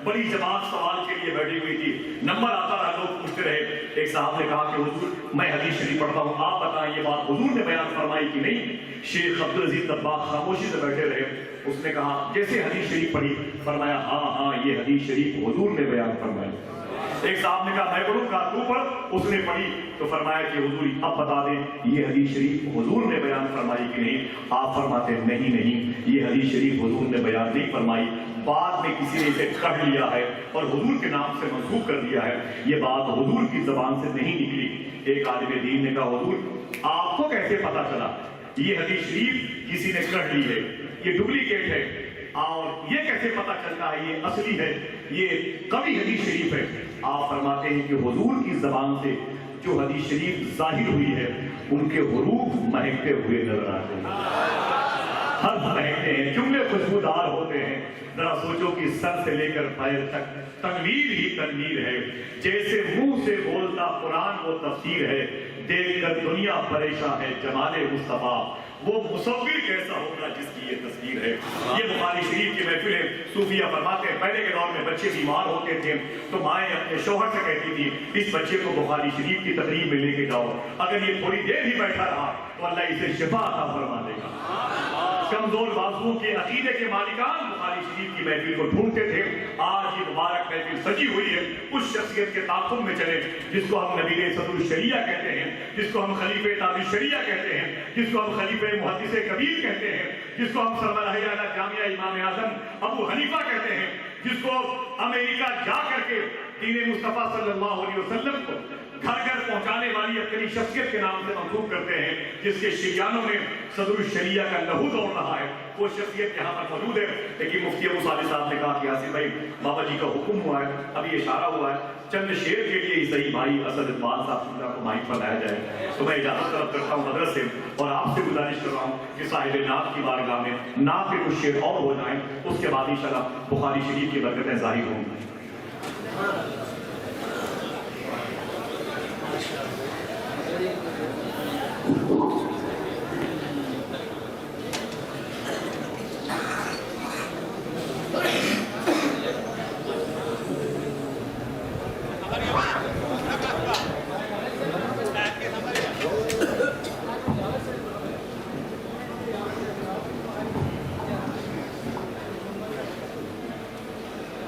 بڑی جماعت سوال کے لیے بیٹھی ہوئی تھی، نمبر آتا رہا، لوگ پوچھتے رہے۔ ایک صاحب نے کہا کہ حضور میں حدیث شریف پڑھتا ہوں، آپ بتائیں یہ بات حضور نے بیان فرمائی کہ نہیں؟ شیخ عبدالعزیز دباغ خاموشی سے بیٹھے رہے۔ اس نے کہا جیسے حدیث شریف پڑھی، فرمایا ہاں یہ حدیث شریف حضور نے بیان فرمائی۔ ایک صاحب نے کہا میں پڑھوں؟ کہا تو پڑھ۔ اس نے پڑھی تو فرمایا کہ حضور اب بتا دیں یہ حدیث شریف حضور نے بیان فرمائی کہ نہیں؟ آپ فرماتے نہیں یہ حدیث شریف حضور نے بیان نہیں فرمائی، بعد میں کسی نے اسے کڑھ لیا ہے اور حضور کے نام سے منسوخ کر دیا ہے، یہ بات حضور کی زبان سے نہیں نکلی۔ ایک عالم دین نے کہا حضور آپ کو کیسے پتا چلا یہ حدیث شریف کسی نے کڑھ لی ہے، یہ ڈپلیکیٹ ہے، اور یہ کیسے پتا چلتا ہے یہ اصلی ہے، یہ قوی حدیث شریف ہے؟ آپ فرماتے ہیں کہ حضور کی زبان سے جو حدیث شریف ظاہر ہوئی ہے ان کے حروف مہکتے ہوئے نظر آتے ہیں، حرف مہکتے ہیں، جملے خوشبودار ہوتے ہیں۔ ذرا سوچو کہ سر سے لے کر پیر تک تنویر ہی تنویر ہے، جیسے منہ سے بولتا قرآن وہ تفسیر ہے، دیکھ کر دنیا پریشان ہے جمال مصطفیٰ، وہ مصور کیسا ہوگا جس کی یہ تصویر ہے۔ یہ بخاری شریف کی محفل ہے۔ صوفیہ فرماتے ہیں پہلے کے دور میں بچے بیمار ہوتے تھے تو مائیں اپنے شوہر سے کہتی تھی اس بچے کو بخاری شریف کی تقریب میں لے کے جاؤ، اگر یہ تھوڑی دیر ہی بیٹھا رہا تو اللہ اسے شفا عطا فرما دے گا۔ کمزور بازوؤں کے عقیدے کے مالکان بخاری شریف کی محفل کو ڈھونڈتے تھے۔ آج یہ مبارک محفل سجی ہوئی ہے اس شخصیت کے تعاقب میں چلے جس کو ہم نبی صدر الشریعہ کہتے ہیں، جس کو ہم خلیفہ تاج الشریعہ کہتے ہیں، جس کو ہم خلیفہ محدث کبیر کہتے ہیں، جس کو ہم سربراہ اعلیٰ جامعہ امام اعظم ابو حنیفہ کہتے ہیں، جس کو امریکہ جا کر کے دین مصطفیٰ صلی اللہ علیہ وسلم کو گھر گھر پہنچانے والی اپنی شخصیت کے نام سے منسوب کرتے ہیں، جس کے شریانوں میں صدر الشریعہ کا لہو دوڑ رہا ہے، وہ شخصیت یہاں پر موجود ہے۔ لیکن مفتی ابو صالح صاحب نے کہا کہ آصف بھائی بابا جی کا حکم ہوا ہے، ابھی اشارہ ہوا ہے، چند شعر کے لیے ہی صحیح بھائی اسد اقبال صاحب کو مائک پر لایا جائے، تو میں اجازت طلب کرتا ہوں حضرت سے اور آپ سے گزارش کر رہا ہوں کہ صاحب نعت کی بارگاہ میں نعت کے کچھ شعر اور ہو جائیں، اس کے بعد انشاءاللہ بخاری شریف کی برکتیں ظاہر ہوں گی۔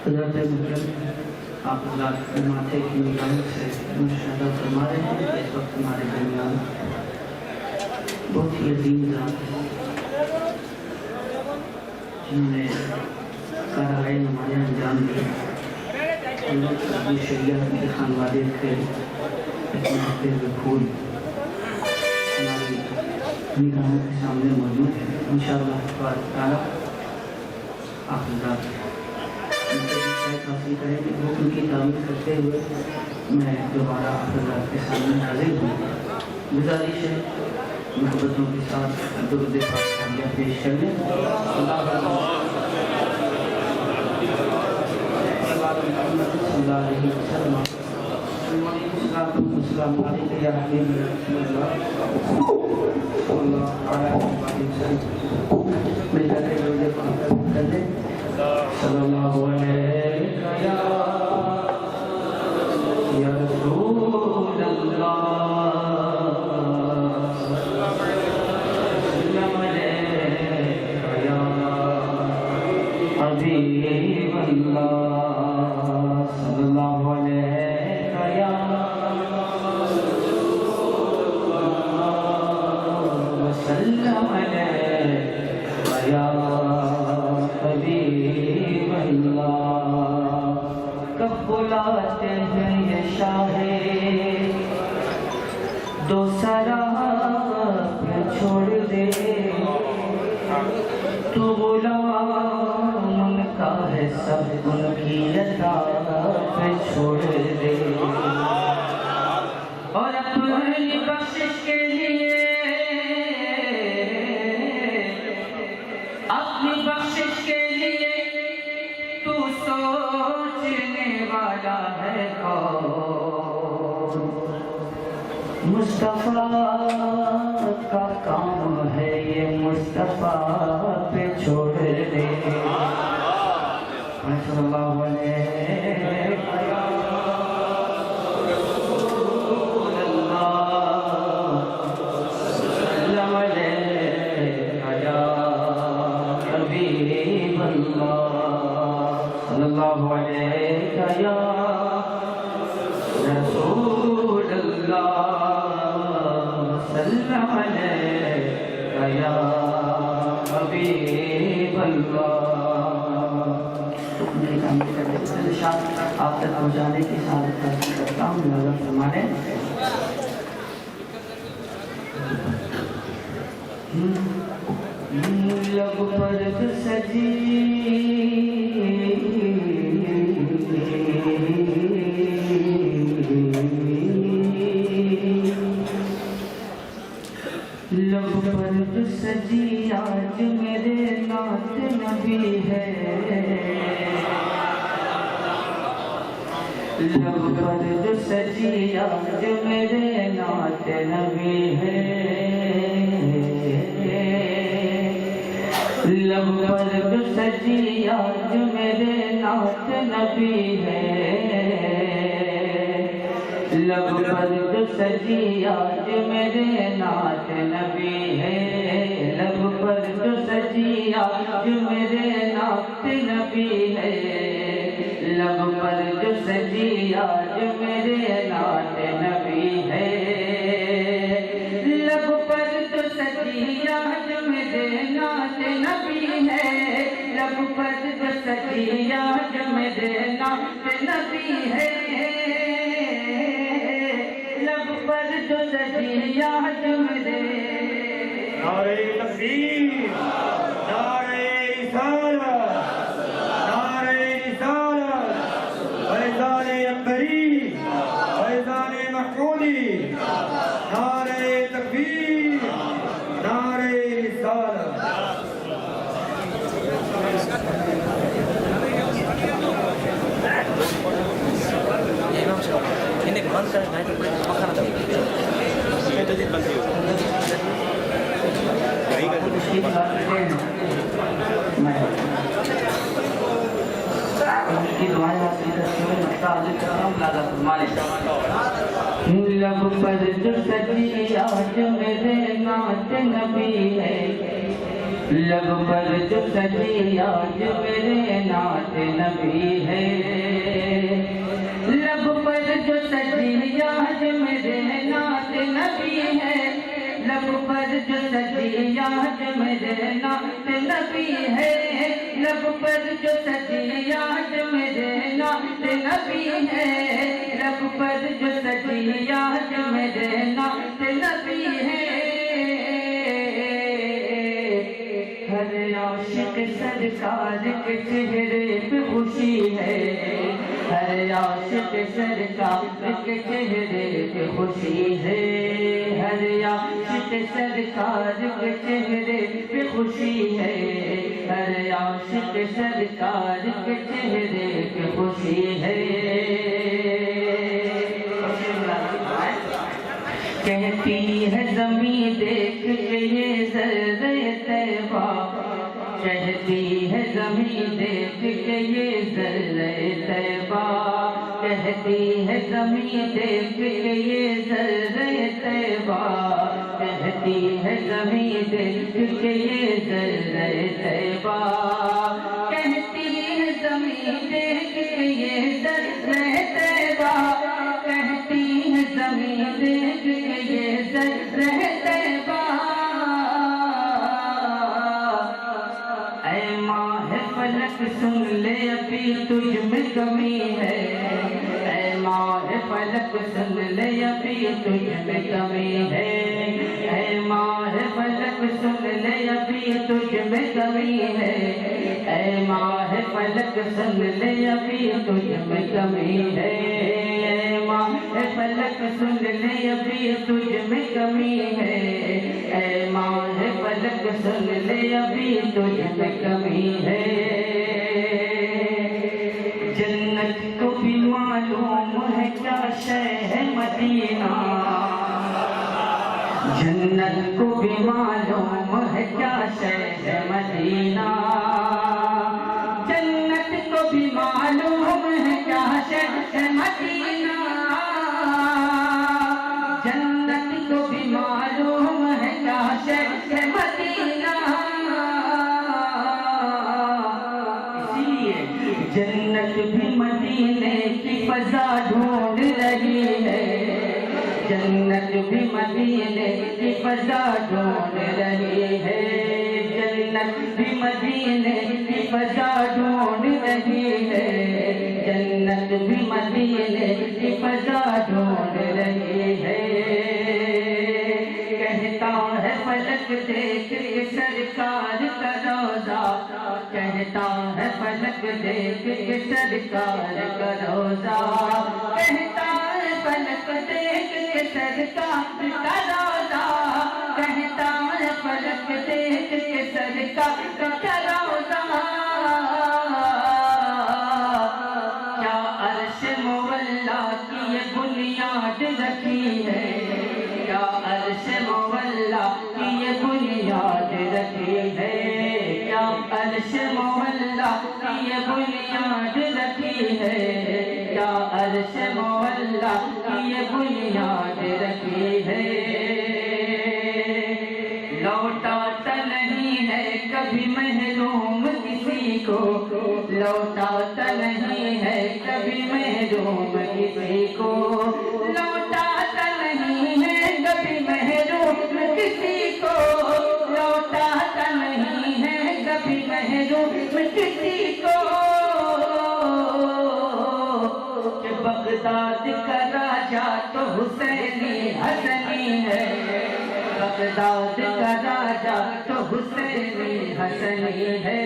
حضرت آپ حضرات ماتھے کی نگاہوں سے مشاہدہ فرما رہے ہیں کہ اس وقت ہمارے درمیان بہت ہی عظیم ذات ہے جنہوں نے کارروائی نمایاں انجام دیا، اپنی شریعت کے خانوادے کے اتنے ہوئے پھول ہماری نگاہوں کے سامنے موجود ہیں۔ انشاءاللہ تعالیٰ آپ حضرات حاصل کریں گے، وہ ان کی تعمیر کرتے ہوئے میں دوبارہ آپ حضرات کے سامنے حاضر ہوں۔ گزارش ہے محبتوں کے ساتھ درود پاک پیش کر لیں۔ السلام علیکم یا حبیب اللہ صلی اللہ علیہ وسلم۔ میرے جاتے روزے پاک کر دیں صلی اللہ علیہ یا رسول اللہ سلام علیہ یا حبیب اللہ صلی اللہ علیہ یا وسلم علیہ یا کب بلاتے ہیں یہ شاہ دو سرا پہ چھوڑ دے، تو غلام ان کا ہے سب ان کی عطا پہ چھوڑ دے، اور اپنی بخشش کے لیے اپنی بخشش کے لیے تو سوچنے والا ہے کون؟ مصطفیٰ کا کام ہے یہ مصطفیٰ پہ چھوڑ دے، صلی اللہ علیہ آپ تک پہنچانے کی سعادت حاصل کرتا ہوں. نظر فرمائیں. لب پر سجی لب پر سجی آج میرے نعت نبی ہے. لب پر جو سجی آج میرے نعت نبی ہے. لب پر جو سجی آج میرے نعت نبی ہے. لب پر جو سجی آج میرے نعت نبی ہے. لب پر جو سجی آج میرے نعت نبی ہے. لب پر جو سجی آج میرے نعت نبی ہے. لب پر جو سجی آج میرے نعت نبی ہے. لب پر جو سجی آج میرے نعت نبی ہے. لب پر جو سجی آج میرے نعرہ تکبیر، نعرہ رسالت، نعرہ رسالت، فیضان اکبری، فیضان محمودی، نعرہ تکبیر، نعرہ رسالت. بند کر پکانا تھا لب پر جو سجی آج میرے نعت نبی ہے. لب پر جو سجی آج میرے نعت نبی ہے. لب پر جو سجی آج میرے نعت نبی ہے. لب پر جو سجی آج میرے نعت نبی ہے. لب پر جو سجی آج میرے نعت نبی ہے. لب پر جو سجی آج میرے نعت نبی ہے. ہر عاشق سرکار کے چہرے پہ خوشی ہے. ہر عاشق سرکار کے چہرے پہ خوشی ہے. ہر عاشق سرکار کے چہرے پہ خوشی ہے. ہر عاشق سرکار کے چہرے پہ خوشی ہے. کہتی ہے زمین دیکھ کے یہ ذرے طیبہ. کہتی ہے زمین دیکھ کے یہ ذرے طیبہ. کہتی ہے زمین دیکھ کے یہ ذرے طیبہ. کہتی ہے زمین دیکھ کے یہ ذرے طیبہ. کہتی ہے زمین دیکھ کے یہ ذرے طیبہ. کہتی ہے زمین دیکھ کے یہ ذرے طیبہ. اے ماہ فلک سن لے ابھی تجھ میں کمی ہے. اے ماہ فلک سن لے ابھی تجھ میں کمی ہے. اے ماہ فلک سن لے ابھی تجھ میں کمی ہے. اے ماہ فلک سن لے ابھی تجھ میں کمی ہے. اے ماہ فلک سن لے ابھی تجھ میں کمی ہے. اے ماہ فلک سن لے ابھی تجھ میں کمی ہے. جنت کو بھی معلوم ہے کیا شے ہے مدینہ. جنت کو بھی معلوم ہے کیا شے ہے مدینہ. جنت کو بھی جنت بھی مدینے کی فضا ڈھونڈ رہی ہے، جنت بھی مدینے کی فضا ڈھونڈ رہی ہے، جنت بھی مدینے کی فضا ڈھونڈ رہی ہے، جنت بھی مدینے کی فضا ڈھونڈ رہی ہے۔ کہتا ہے فلک دیکھ کے سرکار کا روضہ، کہتا ہے فلک دیکھ کے سرکار کا روضہ، کہتا ہے فلک دیکھ کے سرکار کا روضہ، کہتا ہے فلک دیکھ کے سرکار کا روضہ۔ کیا عرش مولا کی یہ بنیاد رکھی ہے، کیا عرش مولا کی یہ بنیاد رکھی ہے، کیا عرش مولا کی یہ بنیاد رکھی ہے، کیا عرش مولا کی یہ بنیاد رکھی ہے۔ لوٹاتا نہیں ہے کبھی محروم کسی کو، لوٹاتا نہیں ہے کبھی محروم کسی کو، لوٹاتا نہیں ہے کبھی محروم کسی کو، لوٹاتا نہیں ہے کبھی محروم کسی کو۔ کہ بغداد کا راجا تو حسینی حسنی ہے، بغداد کا راجا تو حسینی حسنی ہے،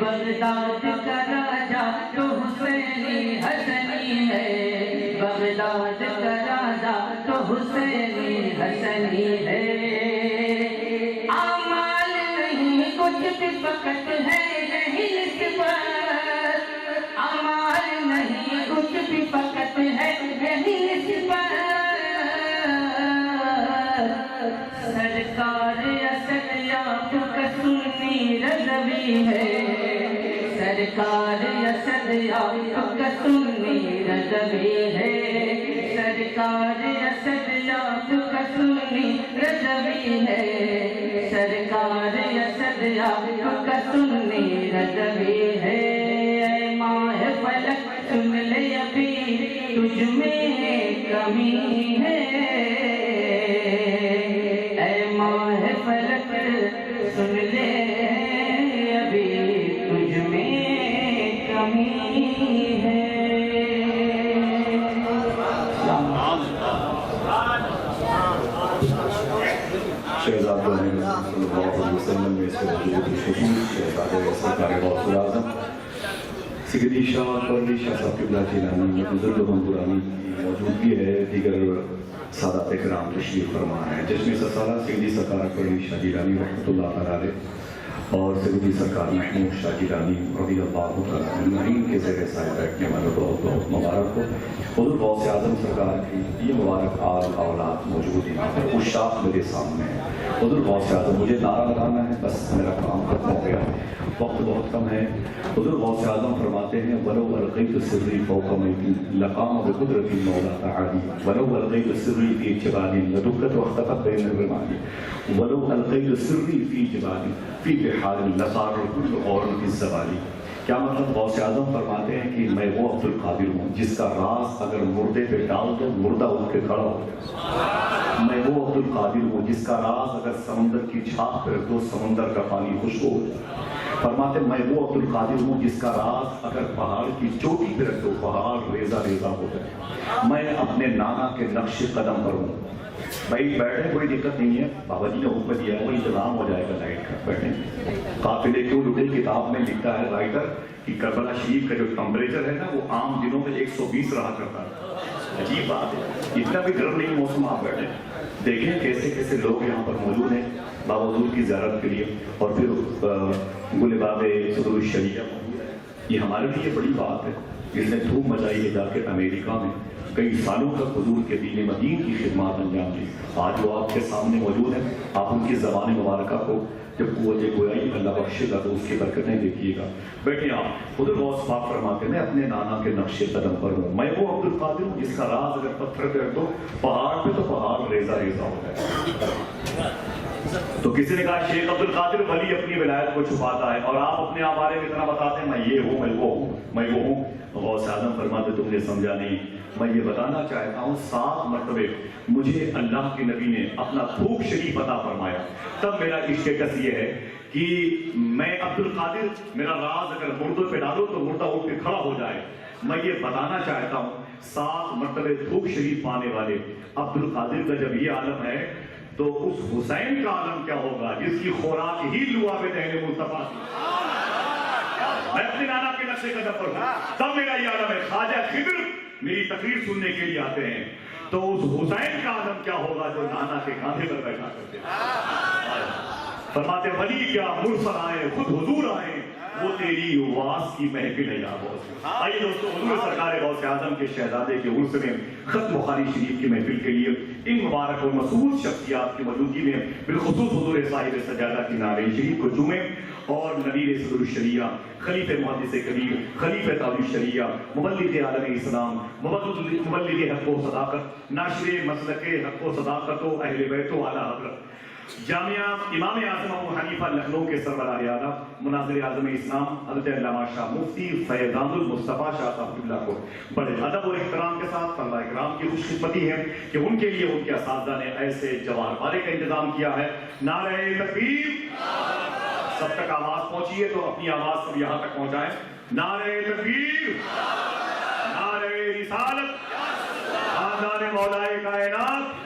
بغداد کا راجا تو حسینی حسنی ہے، بغداد کا راجا تو حسینی حسنی ہے۔ اعمال نہیں کچھ بھی فقط ہے یہی نسبت، اعمال نہیں کچھ بھی فقط ہے یہی نسبت۔ سرکار اسد یعقوب کا سنی رضوی ہے، سرکار اسد یعقوب کا سنی رضوی ہے، سرکار اسد یعقوب کا سنی رضوی ہے، سرکار اسد یعقوب کا سنی رضوی ہے۔ اے ماہ فلک سن لے ابھی تجھ میں کمی ہے، اے ماہ فلک سن لے ابھی تجھ میں کمی ہے۔ شہزاد صلی اللہ علیہ وسلم میں اس کے وجود کی خصوص شہزادہ سرکار غوث اعظم سیدی شاہ قرنی شاہ صاحب قبلہ جیلانی بزرگ بندورانی کی موجودگی ہے، دیگر سادات کرام تشریف فرما ہے۔ جشن سالہ سیدی سرکار قرنی شاہ جیلانی رحمۃ اللہ تعالی اور سیدی سرکار محمود شاہ جیلانی رضی اللہ تعالیٰ عنہ کے زیر سایہ بیٹھنے والے بہت بہت مبارک ہو۔ حضور غوث اعظم سرکار کی یہ مبارک آل اولاد موجود ہیں، کچھ شاخ میرے سامنے ہے۔ حضور غوث اعظم مجھے نعرہ لگانا ہے، بس میرا کام ختم ہو گیا ہے، وقت بہت کم ہے۔ حضور غوث اعظم فرماتے ہیں وَلَوْ أَلْقَيْتُ سِرِّي فَوْقَ مَيْتٍ لَقَامَ بِقُدْرَةِ الْمَوْلَىٰ تَعَالِي وَلَوْ أَلْقَيْتُ سِرِّي فِي جِبَالٍ لَدُكَّتْ وَاخْتَفَتْ بَيْنَ الرِّمَالِ وَلَوْ أَلْقَيْتُ سِرِّي فِي جِبَالٍ فِي بِحَارٍ لَصَارَ كُلُّ غَوْرٍ فِي الزَّوَالِ۔ کیا مطلب؟ غوث اعظم فرماتے ہیں کہ میں وہ عبد القادر ہوں جس کا راز اگر مردے پہ ڈال دو مردہ اٹھ کے کھڑا ہو جائے، میں وہ عبد القادر ہوں جس کا راز اگر سمندر کی چھاپ پہ رکھ دو سمندر کا پانی خشک ہو جائے۔ فرماتے میں وہ عبد القادر ہوں جس کا راز اگر پہاڑ کی چوٹی پہ رکھ دو پہاڑ ریزہ ریزہ ہو جائے۔ میں اپنے نانا کے نقش قدم پر ہوں۔ بھائی بیٹھے کوئی دقت نہیں ہے، بابا جی نے حکم دیا ہے وہ انتظام ہو جائے گا لائٹ کا، بیٹھیں۔ قافلے کیوں لٹے کتاب میں لکھتا ہے رائٹر کہ کربلا شریف کا جو ٹمپریچر ہے نا وہ عام دنوں میں 120 رہا کرتا ہے۔ عجیب بات ہے، اتنا بھی گرم نہیں موسم، آپ بیٹھیں دیکھیں کیسے کیسے لوگ یہاں پر موجود ہیں بابا حضور کی زیارت کے لیے، اور پھر گل باغ صدور الشریعہ موجود ہے۔ یہ ہمارے لیے بڑی بات ہے، جس نے دھوم مچائی ہے جا کے امریکہ میں کئی سالوں تک حضور کے دین مدین کی خدمات انجام دی۔ آج وہ آپ کے سامنے موجود ہیں، آپ ان کی زبان مبارکہ کو جب قوت گویائی اللہ بخشے گا تو اس کی برکتیں دیکھیے گا۔ بیٹھیں آپ، حضور غوث پاک فرماتے ہیں میں اپنے نانا کے نقش قدم پر ہوں، میں وہ عبد القادر ہوں جس کا راز اگر پتھر پہ رکھ دو پہاڑ پہ تو پہاڑ ریزہ ریزہ ہو جائے۔ تو کسی نے کہا شیخ عبد القادر ولی اپنی ولایت کو چھپاتا ہے اور آپ اپنے آپ بارے میں اتنا بتاتے ہیں میں یہ ہوں میں وہ ہوں میں وہ ہوں. غوث اعظم فرماتے تم نے سمجھا نہیں. میں یہ بتانا چاہتا ہوں 7 مرتبے مجھے اللہ کے نبی نے اپنا تھوک شریف عطا فرمایا. تب میرا اسٹیٹس یہ ہے کہ میں عبد القادر میرا راز اگر مردوں پہ ڈالو تو مردہ اٹھ کے کھڑا ہو جائے. میں یہ بتانا چاہتا ہوں 7 مرتبے تھوک شریف پانے والے عبد القادر کا جب یہ عالم ہے تو اس حسین کا عالم کیا ہوگا جس کی خوراک ہی لوا میں دہنے مصطفیٰ تھی. میں اپنے نانا کے نقشے قدم پر ہوں تب میرا یہ عالم ہے. خواجہ خضر میری تقریر سننے کے لیے آتے ہیں تو اس حسین کا عالم کیا ہوگا جو نانا کے کاندھے پر بیٹھا کرتے ہیں. فرماتے ولی کیا مرسل آئے خود حضور آئے وہ تیری واس کی محفل ہے یا بہت. آئیے دوستو حضور سرکار غوث اعظم کے شہزادے کے عرس میں ختم بخاری شریف کی محفل کے لیے ان مبارک اور مسعود شخصیات کی موجودگی میں بالخصوص حضور صاحب سجادہ کی نعرہ شریف کو چومیں اور نبیر صدر الشریعہ خلیفہ محدث کبیر خلیفہ تاج الشریعہ مبلغ عالم اسلام مبلغ حق و صداقت ناشر مسلک حق و صداقت و اہل بیت و اعلیٰ حضرت جامعہ امام اعظم ابو حنیفہ لکھنؤ کے سربراہ اعلیٰ مناظر اعظم اسلام حضرت علامہ شاہ مفتی فیضان المصطفیٰ شاہ صاحب اللہ کو بڑے ادب اور احترام کے ساتھ طلبہ اکرام کی خوش قسمتی ہے کہ ان کے لیے ان کے اساتذہ نے ایسے جوار بارے کا انتظام کیا ہے. نعرہ تکبیر. سب تک آواز پہنچی ہے تو اپنی آواز سب یہاں تک پہنچائیں. نعرہ تکبیر. نعرہ رسالت. خاندان مولائے کائنات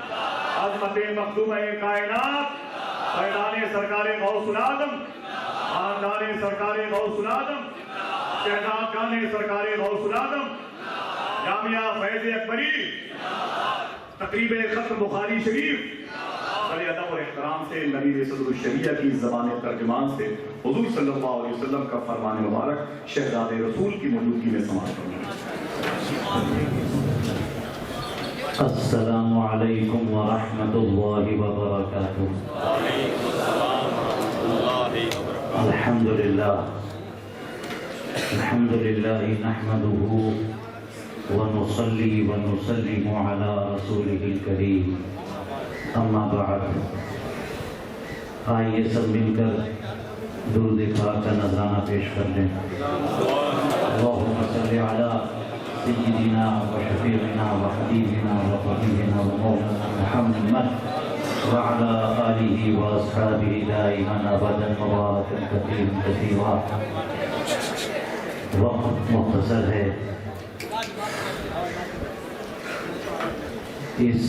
عظمت مخدومہ کائنات فیضان سرکار غوث العظم خاندان سرکار غوث العظم شہزاد خان سرکار غوث العظم جامعہ فیض اکبری تقریب ختم بخاری شریف بڑے ادب اور احترام سے نبی صدر الشریعہ کی زبان ترجمان سے حضور صلی اللہ علیہ وسلم کا فرمان مبارک شہزاد رسول کی موجودگی میں سماعت فرمائیں. السلام علیکم ورحمۃ اللہ وبرکاتہ. الحمدللہ نحمده ونصلي ونسلم على رسوله الكريم. اما بعد آئیے سب مل کر درود پاک کا نذرانہ پیش کر لیں. اللہم صل علی سیدنا وشفیعنا وحبیبنا وقریبنا ومولانا محمد وعلى آلہ واصحابہ دائما ابدا مبارکا کثیرا کثیرا. وقت مختصر ہے. اس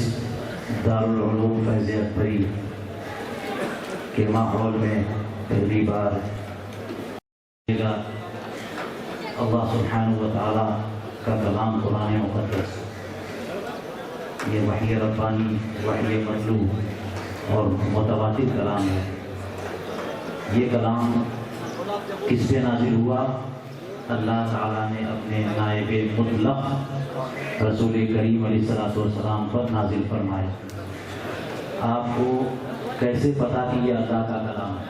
دارالعلوم فیض اکبری کے ماحول میں پہلی بار اللہ سبحانہ و تعالیٰ کا کلام قرآن مقدس یہ وحی ربانی وحی مطلوب اور متواتر کلام ہے. یہ کلام کس پہ نازل ہوا؟ اللہ تعالیٰ نے اپنے نائب مطلق رسول کریم علیہ السلام پر نازل فرمایا. آپ کو کیسے پتا کہ یہ اللہ کا کلام ہے؟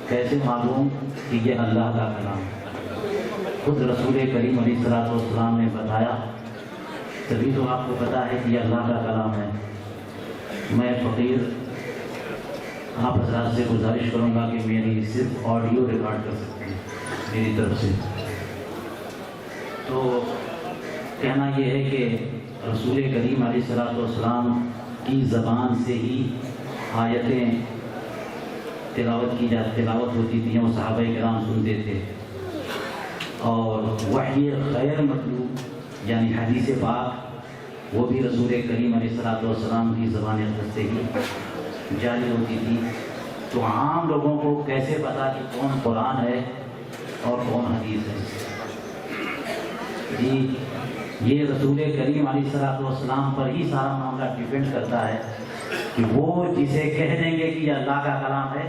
کیسے معلوم کہ یہ اللہ کا کلام ہے؟ خود رسول کریم علیہ السلام نے بتایا تبھی تو آپ کو پتا ہے کہ یہ اللہ کا کلام ہے. میں فقیر آپ حضرات سے گزارش کروں گا کہ میری صرف آڈیو ریکارڈ کر سکتے ہیں میری طرف سے. تو کہنا یہ ہے کہ رسول کریم علیہ السلام کی زبان سے ہی آیتیں تلاوت ہوتی تھیں. وہ صحابہ کرام سنتے تھے اور وحی غیر مطلوب یعنی حدیث پاک وہ بھی رسول کریم علیہ السلام کی زبان اقدس سے ہی جاری ہوتی تھی. تو عام لوگوں کو کیسے پتا کہ کون قرآن ہے اور کون حدیث ہے؟ جی یہ رسول کریم علیہ السلام پر ہی سارا معاملہ ڈیپینڈ کرتا ہے کہ وہ جسے کہہ دیں گے کہ یہ اللہ کا کلام ہے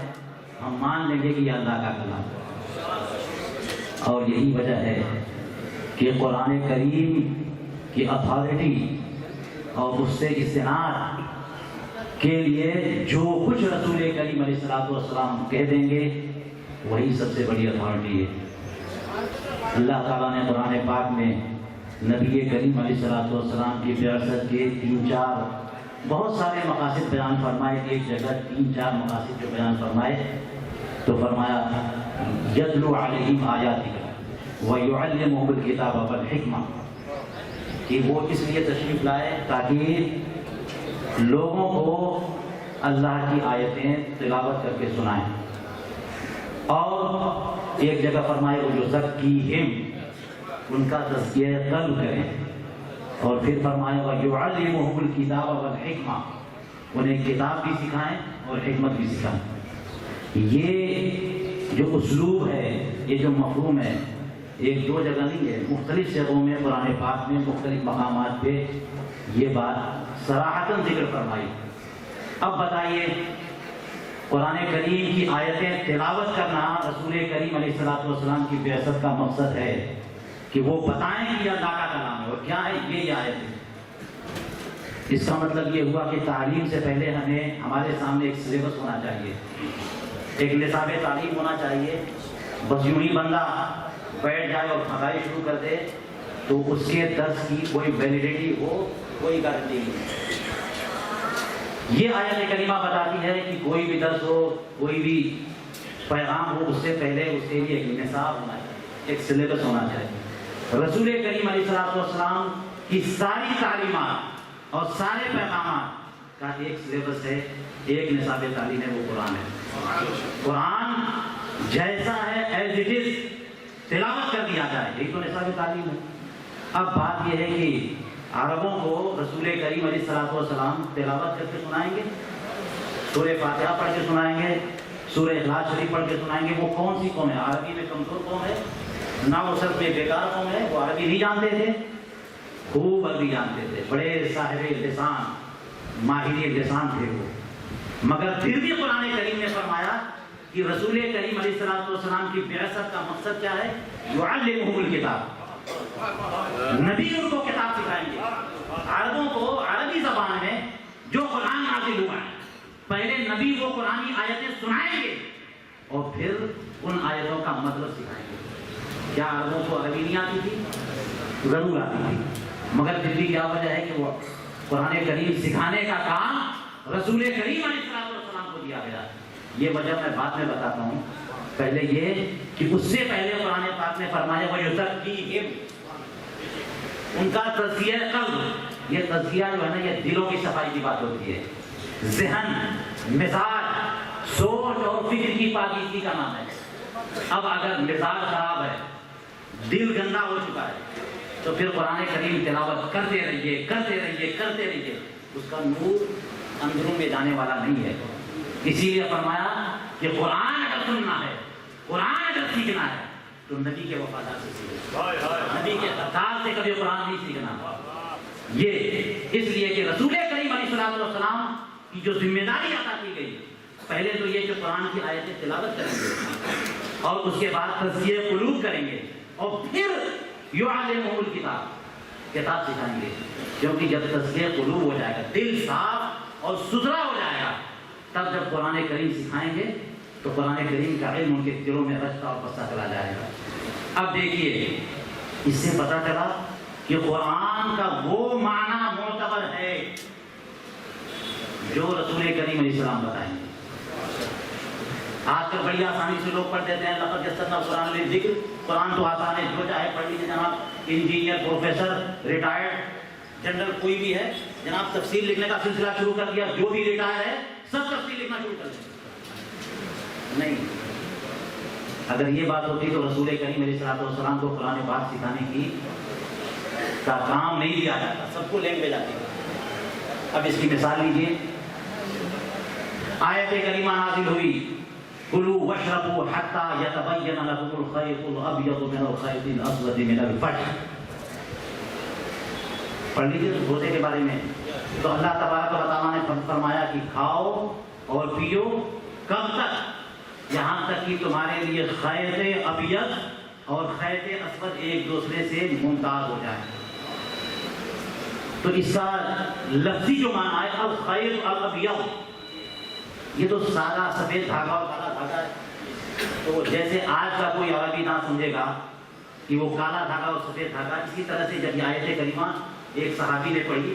ہم مان لیں گے کہ یہ اللہ کا کلام ہے. اور یہی وجہ ہے کہ قرآن کریم کی اتھارٹی اور اس سے استناد کے لیے جو کچھ رسول کریم علیہ السلام کہہ دیں گے وہی سب سے بڑی اتھارٹی ہے. اللہ تعالیٰ نے قرآن پاک میں نبی کریم علیہ السلام کی بعثت کے 3-4 بہت سارے مقاصد بیان فرمائے، ایک جگہ 3-4 مقاصد جو بیان فرمائے تو فرمایا یتلو علیہم آیاتک ویعلمہم الکتاب والحکمہ، کہ وہ اس لیے تشریف لائے تاکہ لوگوں کو اللہ کی آیتیں تلاوت کر کے سنائیں، اور ایک جگہ فرمائے ویزکیہم، ان کا تزکیہ قلب کریں، اور پھر فرمایا وَيُعَلِّمُهُمُ الْكِتَابَ وَالْحِکْمَةَ، انہیں کتاب بھی سکھائیں اور حکمت بھی سکھائیں۔ یہ جو اسلوب ہے، یہ جو مفہوم ہے، 1-2 جگہ نہیں ہے، مختلف جگہوں میں قرآن پاک میں مختلف مقامات پہ یہ بات صراحتاً ذکر فرمائی۔ اب بتائیے، قرآن کریم کی آیتیں تلاوت کرنا رسول کریم علیہ السلام کی بعثت کا مقصد ہے کہ وہ بتائیں کہ یہ اللہ کا کلام ہے، اور کیا ہے یہ آیت ہے۔ اس کا مطلب یہ ہوا کہ تعلیم سے پہلے ہمیں ہمارے سامنے ایک سلیبس ہونا چاہیے، ایک نصاب تعلیم ہونا چاہیے۔ بس یوں ہی بندہ بیٹھ جائے اور پڑھائی شروع کر دے تو اس کے درس کی کوئی ویلیڈیٹی ہو، کوئی گارنٹی نہیں۔ یہ آیت کریمہ بتاتی ہے کہ کوئی بھی درس ہو، کوئی بھی پیغام ہو، اس سے پہلے اس کے لیے ایک نصاب ہونا چاہیے، ایک سلیبس ہونا چاہیے۔ رسول کریم علیہ السلام کی ساری تعلیمات اور سارے پیغامات کا ایک سلیبس ہے، ایک نصاب تعلیم ہے، وہ قرآن ہے۔ قرآن جیسا ہے ایز اٹ از تلاوت کر دیا جائے، یہی تو نصاب تعلیم ہے۔ اب بات یہ ہے کہ عربوں کو رسول کریم علیہ السلام تلاوت کر کے سنائیں گے، سورہ فاتحہ پڑھ کے سنائیں گے، سورہ اخلاص شریف پڑھ کے سنائیں گے۔ وہ کون سی قوم ہے؟ عربی میں کمزور قوم ہے، نہ وہ صرف بیکار قوم ہے، وہ عربی نہیں جانتے تھے، خوب عربی جانتے تھے، بڑے صاحب لسان، ماہر لسان تھے وہ، مگر پھر بھی قرآن کریم نے فرمایا کہ رسول کریم علیہ السلام کی بعثت کا مقصد کیا ہے؟ یعلمہم الکتاب، نبی ان کو کتاب سکھائیں گے۔ عربوں کو عربی زبان میں جو قرآن نازل ہوا ہے، پہلے نبی وہ قرآنی آیتیں سنائیں گے اور پھر ان آیتوں کا مطلب سکھائیں گے۔ کیا عربوں کو عربی نہیں آتی تھی؟ ضرور آتی تھی، مگر پھر بھی کیا وجہ ہے کہ وہ قرآن کریم سکھانے کا کام رسول کریم علیہ السلام کو دیا گیا۔ یہ وجہ میں بعد میں بتاتا ہوں، پہلے یہ کہ اس سے پہلے قرآن پاک نے فرمایا وَيُزَكِّيهِمْ، ان کا تزکیہ قلب۔ یہ تزکیہ جو ہے نا، یہ دلوں کی صفائی کی بات ہوتی ہے، ذہن، مزاج، سوچ اور فکر کی پاکیزگی کا نام ہے۔ اب اگر مزاج خراب ہے، دل گندا ہو چکا ہے، تو پھر قرآن کریم تلاوت کرتے رہیے، کرتے رہیے، کرتے رہیے، اس کا نور اندروں میں جانے والا نہیں ہے۔ اسی لیے فرمایا کہ قرآن اگر سننا ہے، قرآن اگر سیکھنا ہے تو نبی کے وفادار سے سیکھنا، نبی کے غدار سے کبھی قرآن نہیں سیکھنا۔ یہ اس لیے کہ رسول کریم علیہ السلام کی جو ذمہ داری عطا کی گئی، پہلے تو یہ کہ قرآن کی آیتیں تلاوت کریں گے اور اس کے بعد تزکیہ قلوب کریں گے، اور پھر یعلمہم الکتاب، کتاب سکھائیں گے۔ کیونکہ جب تزکیہ قلوب ہو جائے گا، دل صاف اور ستھرا ہو جائے گا، تب جب قرآن کریم سکھائیں گے تو قرآن کریم کا علم ان کے دلوں میں رچتا اور بستا چلا جائے گا۔ اب دیکھیے، اس سے پتہ چلا کہ قرآن کا وہ معنی معتبر ہے جو رسول کریم علیہ السلام بتائیں گے۔ آج کل بڑی آسانی سے لوگ پڑھ دیتے ہیں لقد یسرنا القرآن للذکر، قرآن تو آسان ہے، جو چاہے پڑھ لیجیے جناب، انجینئر، پروفیسر، ریٹائرڈ، جنرل کوئی بھی ہے جناب، تفسیر لکھنے کا سلسلہ شروع کر دیا، جو بھی ریٹائر ہے سب تفسیر لکھنا شروع کر دیا۔ نہیں، اگر یہ بات ہوتی تو رسول کریم علیہ السلام کو قرآن پاک سکھانے کی کا کام نہیں دیا جاتا، سب کو لینگویج آتی ہے۔ اب اس کی مثال لیجیے، آیت کریمہ نازل ہوئی کلوا واشربوا حتى يتبين لكم الخيط الابيض من الخيط الاسود من الفجر، پڑھ لیجیے روزے کے بارے میں۔ تو اللہ تبارک و تعالیٰ نے فرمایا کہ کھاؤ اور پیو کب تک؟ یہاں تک کہ تمہارے لیے خیط ابیض اور خیط اسود ایک دوسرے سے ممتاز ہو جائیں۔ تو اس کا لفظی جو معنی ہے الخیط الابیض، یہ تو سادہ سفید دھاگا اور کالا دھاگا ہے۔ تو جیسے آج کا کوئی عربی نہ سمجھے گا کہ وہ کالا دھاگا اور سفید دھاگا، اسی طرح سے جب یہ آیت کریمہ ایک صحابی نے پڑھی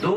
2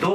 2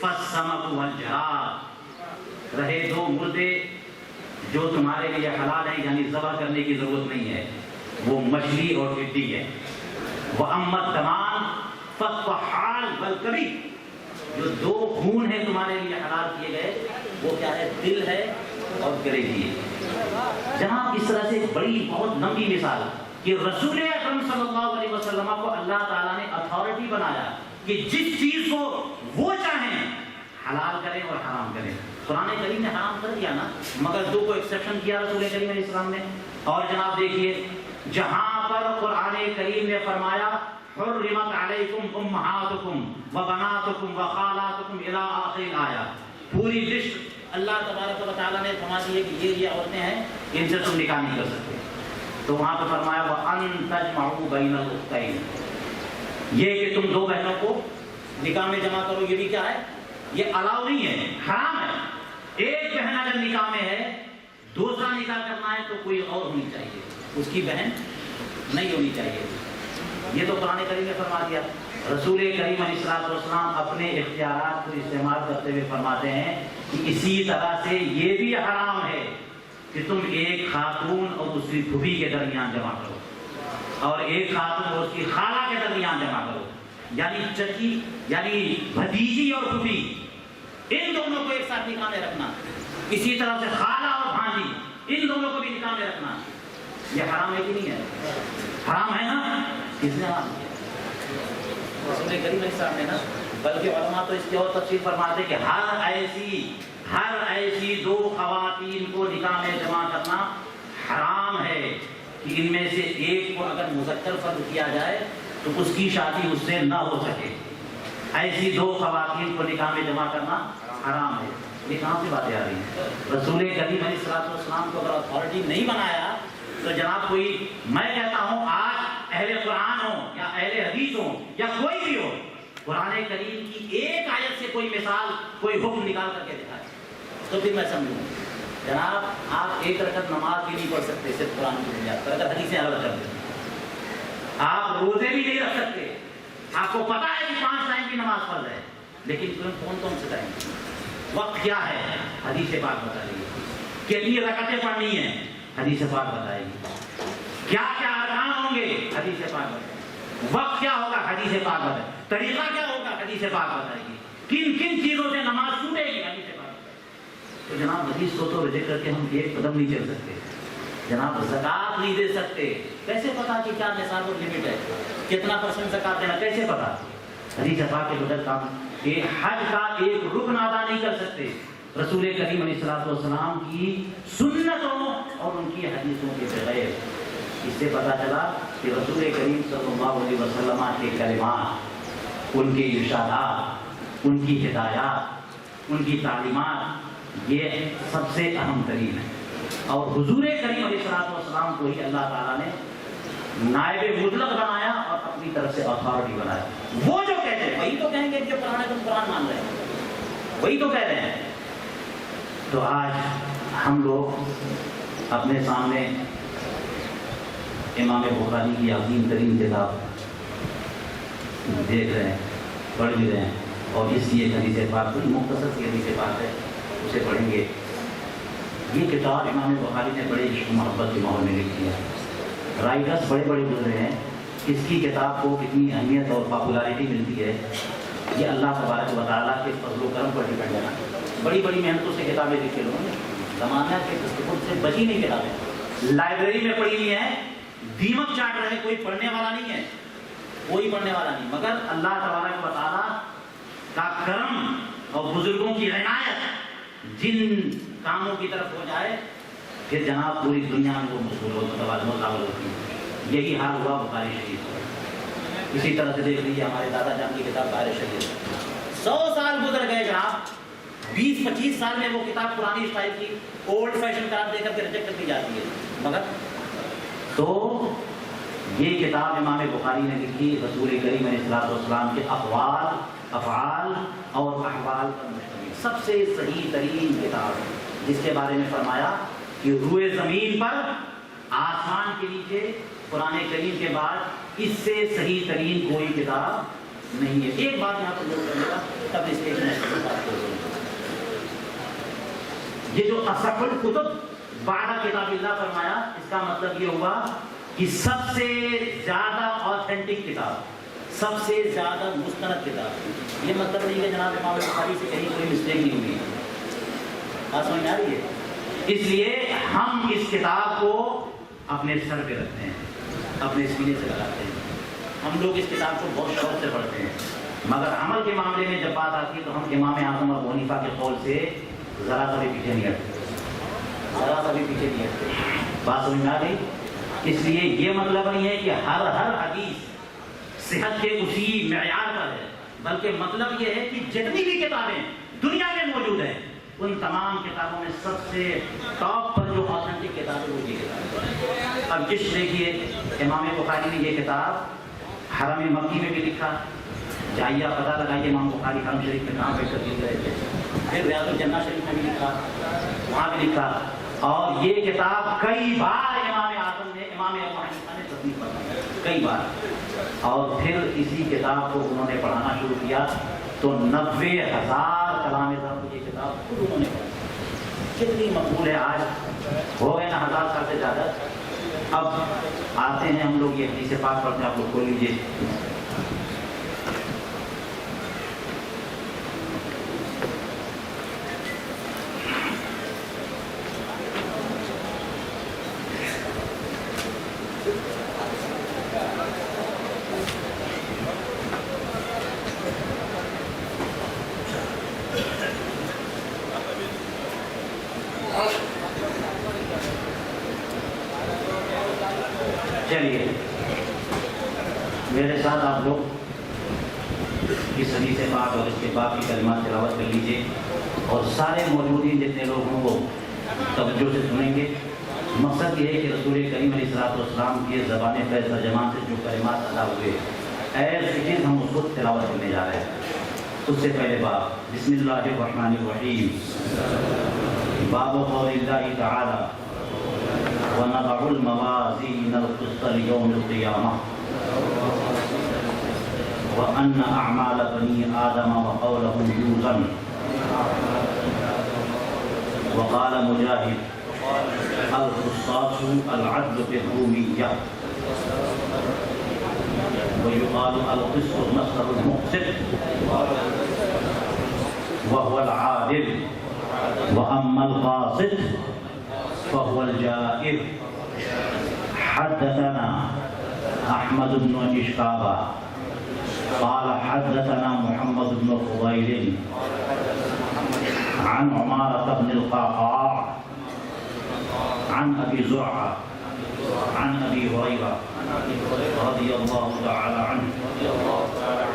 فالسمك والجراد، رہے دو مردے جو تمہارے لیے حلال ہیں، یعنی ذبح کرنے کی ضرورت نہیں ہے، وہ مچھلی اور ٹڈی ہے۔ وَأَمَّا الدَّمَانِ فَالطَّحَالُ وَالْكَبِيدُ، جو دو خون ہیں تمہارے لیے حلال کیے گئے وہ کیا ہے؟ دل ہے اور کلیجی ہے۔ جناب اس طرح سے بڑی بہت لمبی مثال کہ رسول اکرم صلی اللہ علیہ وسلم کو اللہ تعالیٰ نے اتھارٹی بنایا کہ جس چیز کو وہ چاہیں حلال کریں اور حرام کریں۔ قرآن کریم نے حرام کر دیا نا، مگر دو کو ایکسیپشن کیا رسول کریم علیہ السلام نے۔ اور جناب دیکھیے جہاں پر قرآن کریم نے فرمایا حرمت علیکم امہاتکم وبناتکم وخالاتکم الی آخر الآیہ، پوری لسٹ اللہ تبارک و تعالیٰ نے فرما دی ہے کہ یہ عورتیں ہیں، ان سے تم نکاح نہیں کر سکتے۔ تو وہاں پہ فرمایا وَأَن تَجْمَعُوا بَيْنَ الْأُخْتَيْنِ، یہ کہ تم دو بہنوں کو نکاح میں جمع کرو، یہ بھی کیا ہے؟ یہ الاؤ نہیں ہے، حرام ہے۔ ایک بہن اگر نکاح میں ہے، دوسرا نکاح کرنا ہے تو کوئی اور ہونی چاہیے، اس کی بہن نہیں ہونی چاہیے۔ یہ تو قرآن کریم نے فرما دیا۔ رسول کریم علیہ السلام اپنے اختیارات کو استعمال کرتے ہوئے فرماتے ہیں کہ اسی طرح سے یہ بھی حرام ہے کہ تم ایک خاتون اور اس کی پھوپھی کے درمیان جمع کرو، اور ایک خاتون اور اس کی خالہ کے درمیان جمع کرو، یعنی چچی یعنی بھتیجی اور پھوپھی ان دونوں کو ایک ساتھ نکاح میں رکھنا، اسی طرح سے خالہ اور بھانجی ان دونوں کو بھی نکاح میں رکھنا، یہ حرام ہے کہ نہیں ہے؟ حرام ہے نا؟ کس نے حرام کیا؟ رسول کریم علیہ السلام نے نا، بلکہ علماء تو اس کی اور تفصیل فرماتے ہیں کہ ہر ایسی دو خواتین کو نکاح میں جمع کرنا حرام ہے کہ ان میں سے ایک کو اگر مذکر فرض کیا جائے تو اس کی شادی اس سے نہ ہو سکے۔ ایسی دو خواتین کو نکاح میں جمع کرنا حرام ہے۔ یہ کہاں سے باتیں آ رہی ہیں؟ رسول کریم علیہ السلام کو اگر اتھارٹی نہیں بنایا تو جناب کوئی، میں کہتا ہوں آج اہل قرآن ہو یا اہل حدیث ہو یا کوئی بھی ہو، قرآن کریم کی ایک آیت سے کوئی مثال کوئی حکم نکال کر کے دکھائے تو پھر میں سمجھوں۔ جناب آپ ایک رکعت نماز بھی نہیں پڑھ سکتے صرف قرآن کی بنیاد پر اگر حدیثیں الگ کر دیں، آپ روزے بھی نہیں رکھ سکتے، آپ کو پتا ہے کہ 5 ٹائم کی نماز فرض ہے، لیکن کون سے ٹائم؟ وقت کیا ہے؟ حدیث پاک بتا رہی ہے۔ کتنی رکعتیں پڑھنی ہیں؟ حدیث پاک بتائے گی۔ کیا کیا ارکان ہوں گے؟ حدیث پاک بتائے گی۔ وقت کیا ہوگا؟ حدیث پاک بتائے گی۔ طریقہ کیا ہوگا؟ حدیث پاک بتائے گی۔ کن کن چیزوں سے نماز چھوٹے گی؟ حدیث پاک بتائے گی۔ تو جناب حدیث کو تو ریجیکٹ کر کے ہم ایک قدم نہیں چل سکتے، جناب زکات نہیں دے سکتے، کیسے پتا کہ کیا نصاب اور لمٹ ہے، کتنا % زکات دینا کیسے پتا؟ حدیث پاک کے بغیر کام کہ حج کا ایک رکن ادا نہیں کر سکتے رسول کریم علیہ السلام کی سنتوں اور ان کی حدیثوں کے بغیر۔ اس سے پتہ چلا کہ رسول کریم صلی اللہ علیہ وسلم کے کلمات، ان کے ارشادات، ان کی ہدایات، ان کی تعلیمات یہ سب سے اہم ترین ہے، اور حضور کریم علیہ السلام کو ہی اللہ تعالیٰ نے نائب مطلق بنایا اور اپنی طرف سے اتھارٹی بنایا۔ وہ جو کہتے ہیں وہی تو کہیں گے جو قرآن ہے، تم قرآن مان رہے ہیں، وہی تو کہہ رہے ہیں۔ تو آج ہم لوگ اپنے سامنے امام بخاری کی عظیم ترین کتاب دیکھ رہے ہیں، پڑھ بھی رہے ہیں، اور اس لیے حدیث پاک کوئی مختصر سی حدیث پاک ہے، اسے پڑھیں گے۔ یہ کتاب امام بخاری نے بڑے عشق و محبت کے ماحول میں لکھی ہے، رائٹرس بڑے بڑے گزرے ہیں، اس کی کتاب کو کتنی اہمیت اور پاپولیرٹی ملتی ہے یہ اللہ تبارک و تعالیٰ کے فضل و کرم پر ڈپینڈ ہے۔ بڑی بڑی محنتوں سے کتابیں لکھے لوگوں نے، زمانہ کے دستخط سے بچی نہیں کتابیں، لائبریری میں پڑھی ہوئی ہیں، دیمک چاٹ رہے، کوئی پڑھنے والا نہیں ہے، کوئی پڑھنے والا نہیں، مگر اللہ تبارک و تعالیٰ کا کرم اور بزرگوں کی عنایت جن کاموں کی طرف ہو جائے پھر جناب پوری دنیا میں وہ مشہور ہوتی ہے۔ یہی حال ہوا بخاری شریف کا۔ اسی طرح سے دیکھ لیجیے ہمارے دادا جان کی کتاب بہار شریف، 100 سال گزر گئے جناب، 20-25 سال میں وہ کتاب پرانی اسٹائل کی اولڈ فیشن قرار دے کر کے ریجیکٹ کر دی جاتی ہے، مگر تو یہ کتاب امام بخاری نے لکھی رسول کریم علیہ السلام کے اقوال، افعال اور احوال پر مشتمل سب سے صحیح ترین کتاب ہے، جس کے بارے میں فرمایا کہ روئے زمین پر آسمان کے نیچے قرآن کریم کے بعد اس سے صحیح ترین کوئی کتاب نہیں ہے. ایک بات یہاں پر نوٹ کرنے کا تب اس لیے یہ جو اصح الکتب بعد کتاب اللہ فرمایا، اس کا مطلب یہ ہوا کہ سب سے زیادہ آتھینٹک کتاب، سب سے زیادہ مستند کتاب. یہ مطلب نہیں کہ جناب امام بخاری سے کہیں کوئی مسٹیک نہیں ہوئی. بات سمجھ آ رہی ہے؟ اس لیے ہم اس کتاب کو اپنے سر پہ رکھتے ہیں، اپنے سینے سے لگاتے ہیں. ہم لوگ اس کتاب کو بہت شوق سے پڑھتے ہیں، مگر عمل کے معاملے میں جب بات آتی ہے تو ہم امام اعظم ابو حنیفہ کے قول سے ذرا سا بھی پیچھے نہیں ہٹتے، ذرا سا بھی پیچھے نہیں ہٹتے. بات سمجھ میں آ گئی؟ اس لیے یہ مطلب نہیں ہے کہ ہر حدیث صحت کے اسی معیار پر ہے، بلکہ مطلب یہ ہے کہ جتنی بھی کتابیں دنیا میں موجود ہیں ان تمام کتابوں میں سب سے ٹاپ پر جو آتھینٹک کتاب ہے وہ یہ کتاب ہے. اب جس دیکھیے امام بخاری نے یہ کتاب حرم مکی میں بھی لکھا، جائیے پتہ لگائیے امام بخاری حرم شریف میں کہاں بیٹھ کر لکھ رہے تھے. پھر ریاض الجنہ شریف میں بھی لکھا، وہاں بھی لکھا. اور یہ کتاب کئی بار امام اعظم نے، امام ابو حنیفہ نے تصنیف فرمائی کئی بار. اور پھر اسی کتاب کو انہوں نے پڑھانا شروع کیا تو 90,000 کلام ضرب یہ کتاب خود انہوں نے پڑھی. کتنی مقبول ہے، آج ہو گئے نا 1000 سال سے زیادہ. اب آتے ہیں ہم لوگ یہ حدیث پاک پڑھتے ہیں، آپ لوگ کھول لیجیے. چلیے میرے ساتھ آپ لوگ اس حدیث پاک اور اس کے بعد کی کلمات تلاوت کر لیجیے، اور سارے موجودین جتنے لوگ ہوں وہ توجہ سے سنیں گے. مقصد یہ ہے کہ رسول کریم علیہ الصلوۃ والسلام کی زبان فیض ترجمان سے جو کلمات ادا ہوئے ایز اٹ از ہم اس کو تلاوت کرنے جا رہے ہیں. اس سے پہلے باب بسم اللہ الرحمن الرحیم. باب قول اللہ تعالی وَنَضَعُ الْمَوَازِينَ الْقِسْطَ لِيَوْمِ الْقِيَامَةِ وَأَنَّ أَعْمَالَ بَنِي آدَمَ وَقَوْلَهُمْ يُوزَنُ. وقال مجاهد القسطاس العدل في الرومية ويقال القسط مصدر المقسط وهو العادل، وأما القاسط فهو الجائر. حدثنا أحمد بن إشقابة قال حدثنا محمد بن فضيل عن عمارة بن القعقاع عن أبي زرعة عن أبي هريرة رضي الله تعالى عنه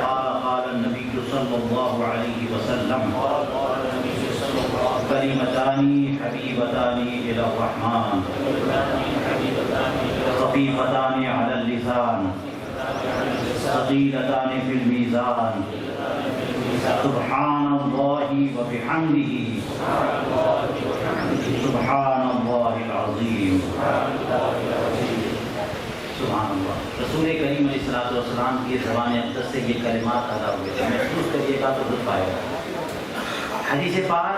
قال قال النبي صلى الله عليه وسلم كلمتان حبيبتان إلى الرحمن خفيفتان على اللسان ثقيلتان في الميزان سبحان الله وبحمده سبحان الله العظيم. سبحان اللہ. رسول کریم علیہ الصلوۃ والسلام کی زبان اقدس سے یہ کلمات ادا ہوئے تھے. محسوس کریے گا تو لطف آئے گا. حدیث پاک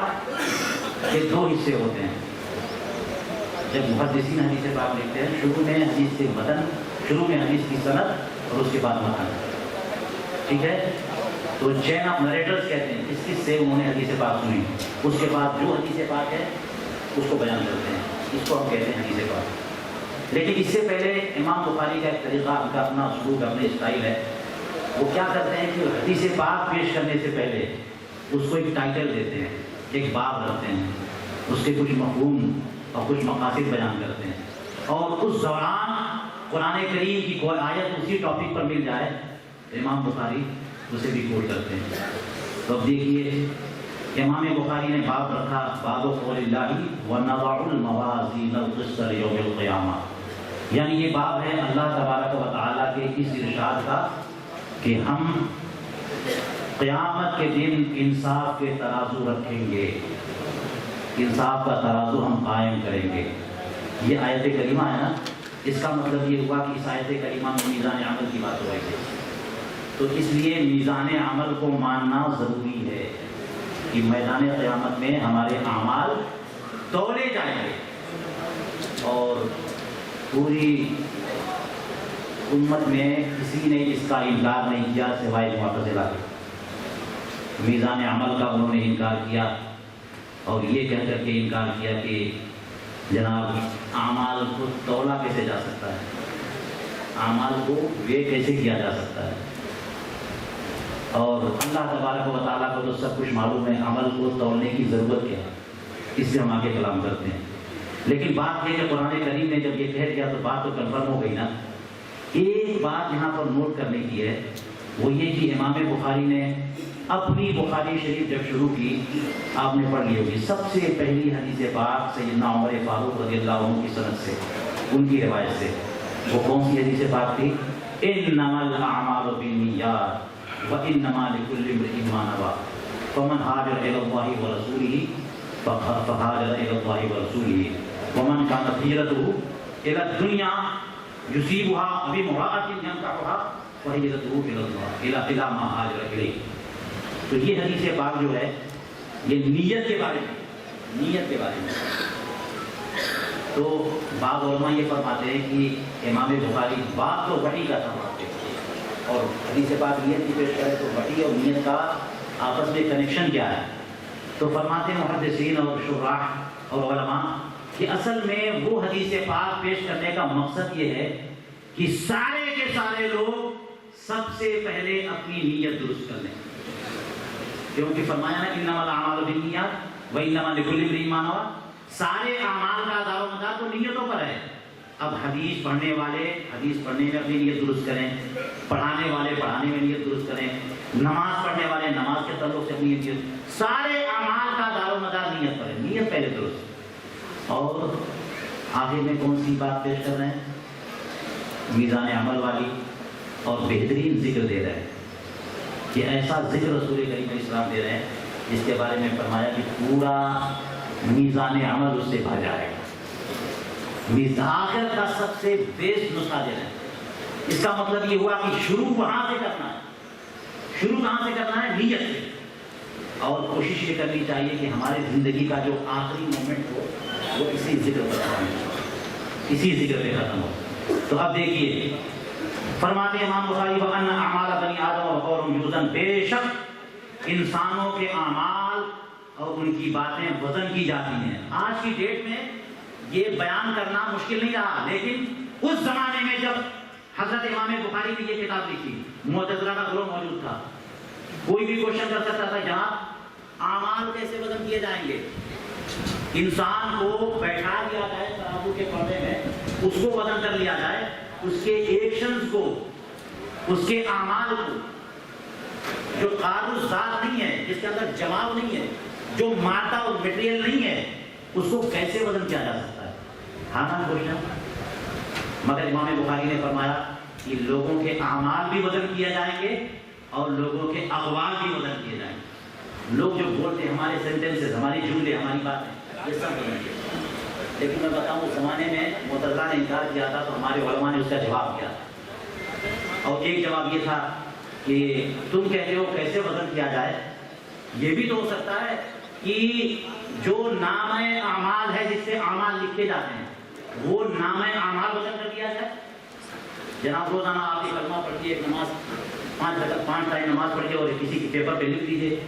کے دو حصے ہوتے ہیں. جب محدثین حدیث پاک لکھتے ہیں شروع میں حدیث کے متن، شروع میں حدیث کی سند اور اس کے بعد متن. ٹھیک ہے، تو چین آف نریٹرز کہتے ہیں. اس سے انہوں نے حدیث پاک سنی، اس کے بعد جو حدیث پاک ہے اس کو بیان کرتے ہیں. اس کو ہم کہتے ہیں حدیث پاک. لیکن اس سے پہلے امام بخاری کا ایک طریقہ، ان کا اپنا اسلوب، اپنے اسٹائل ہے. وہ کیا کرتے ہیں کہ حدیث پاک پیش کرنے سے پہلے اس کو ایک ٹائٹل دیتے ہیں، ایک باب رکھتے ہیں، اس کے کچھ مفہوم اور کچھ مقاصد بیان کرتے ہیں، اور اس دوران قرآن کریم کی کوئی آیت اسی ٹاپک پر مل جائے امام بخاری اسے بھی کوٹ کرتے ہیں. تو اب دیکھیے امام بخاری نے باب رکھا باب قول اللہ وَنَضَعُ الْمَوَازِينَ الْقِسْطَ لِيَوْمِ الْقِيَامَةِ، یعنی یہ باب ہے اللہ تبارک و تعالیٰ کے اس ارشاد کا کہ ہم قیامت کے دن انصاف کے ترازو رکھیں گے، انصاف کا ترازو ہم قائم کریں گے. یہ آیت کریمہ ہے نا، اس کا مطلب یہ ہوا کہ اس آیت کریمہ میں میزان عمل کی بات ہو رہی ہے. تو تو اس لیے میزان عمل کو ماننا ضروری ہے کہ میدان قیامت میں ہمارے اعمال تولے جائیں گے. اور پوری امت میں کسی نے اس کا انکار نہیں کیا سوائے معتزلہ کے. میزان عمل کا انہوں نے انکار کیا اور یہ کہہ کر کے انکار کیا کہ جناب اعمال کو تولا کیسے جا سکتا ہے, اعمال کو وے کیسے کیا جا سکتا ہے. اور اللہ تبارک و تعالیٰ کو تو سب کچھ معلوم ہے عمل کو تولنے کی ضرورت کیا ہے, اس سے ہم آگے کلام کرتے ہیں. لیکن بات یہ کہ قرآن کریم نے جب یہ کہہ دیا تو بات تو کنفرم ہو گئی نا. ایک بات یہاں پر نوٹ کرنے کی ہے, وہ یہ کہ امام بخاری نے اپنی بخاری شریف جب شروع کی آپ نے پڑھ لی ہوگی, سب سے پہلی حدیث پاک سیدنا عمر فاروق رضی اللہ عنہ کی سند سے, ان کی روایت سے. وہ کون سی حدیث پاک تھی؟ انما الاعمال بالنیات وانما لکل امرئ ما نوى فمن هاجر الى الله ورسوله فهاجر الى الله ورسوله ومن كانت هجرته الى الدنيا يصيبها او امرأة ينكحها فهجرته الى الله الى ما هاجر اليه. تو یہ حدیث پاک جو ہے یہ نیت کے بارے میں, نیت کے بارے میں. تو بعض علماء یہ فرماتے ہیں کہ امام بخاری بات تو وحی کا فرماتے ہیں اور حدیث پاک نیت کی پیش کرے تو وحی اور نیت کا آپس میں کنیکشن کیا ہے. تو فرماتے ہیں محدثین اور شراح اور علماء کہ اصل میں وہ حدیث پاک پیش کرنے کا مقصد یہ ہے کہ سارے کے سارے لوگ سب سے پہلے اپنی نیت درست کر لیں, کیونکہ فرمایا نا انما الاعمال بالنیات وانما لکل امرئ ما نوى, سارے اعمال کا دار و مدار تو نیتوں پر ہے. اب حدیث پڑھنے والے حدیث پڑھنے میں اپنی نیت درست کریں, پڑھانے والے پڑھانے میں نیت درست کریں, نماز پڑھنے والے نماز کے تعلق سے اپنی نیت, سارے اعمال کا دار و مدار نیت پر ہے, نیت پہلے درست. اور آخر میں کون سی بات پیش کر رہے ہیں؟ میزان عمل والی اور بہترین ذکر دے رہے ہیں کہ ایسا ذکر رسول کریم علیہ السلام دے رہے ہیں جس کے بارے میں فرمایا کہ پورا میزان عمل اس سے بھر جائے گا. آخر کا سب سے بیسٹ نسخہ دے رہے ہیں. اس کا مطلب یہ ہوا کہ شروع وہاں سے کرنا ہے, شروع کہاں سے کرنا ہے؟ نیت سے. اور کوشش یہ کرنی چاہیے کہ ہمارے زندگی کا جو آخری مومنٹ ہو وہ اسی ذکر پر ختم ہو, اسی ذکر پہ ختم ہو. تو اب دیکھیے فرماتے ہیں امام بخاری وَأَنَّ أَعْمَالَ بَنِي آدَمَ وَقَوْلُهُمْ يُوزَنُ, بے شک انسانوں کے اعمال اور ان کی باتیں وزن کی جاتی ہیں. آج کی ڈیٹ میں یہ بیان کرنا مشکل نہیں رہا, لیکن اس زمانے میں جب حضرت امام بخاری نے یہ کتاب لکھی معتزلہ کا گروہ موجود تھا. کوئی بھی کوشچن کر سکتا تھا جہاں اعمال کیسے وزن کیے جائیں گے. انسان کو بیٹھا دیا جائے ترازو کے پردے میں, اس کو وزن کر لیا جائے, اس کے ایکشنز کو, اس کے اعمال کو, جو قابل ذات نہیں ہے, جس کے اندر جماؤ نہیں ہے, جو مادہ اور میٹیریل نہیں ہے, اس کو کیسے وزن کیا جا سکتا ہے؟ ہاں کوشچن. مگر امام بخاری نے فرمایا کہ لوگوں کے اعمال بھی وزن کیے جائیں گے اور لوگوں کے اقوال بھی وزن کیے جائیں گے. لوگ جو بولتے ہیں ہمارے سینٹینسز, ہماری جملے, ہماری باتیں, یہ سب وزن کیے. لیکن میں بتاؤں اس زمانے میں معتزلہ نے انکار کیا تھا تو ہمارے علماء نے اس کا جواب دیا, اور ایک جواب یہ تھا کہ تم کہتے ہو کیسے وزن کیا جائے. یہ بھی تو ہو سکتا ہے کہ جو نام اعمال ہے جس سے اعمال لکھے جاتے ہیں وہ نام اعمال وزن کر دیا جائے. جناب روزانہ آپ ایک کلمہ پڑھیے, ایک نماز 5 ٹائم نماز پڑھیے اور کسی کے پیپر پہ لکھ دیجیے,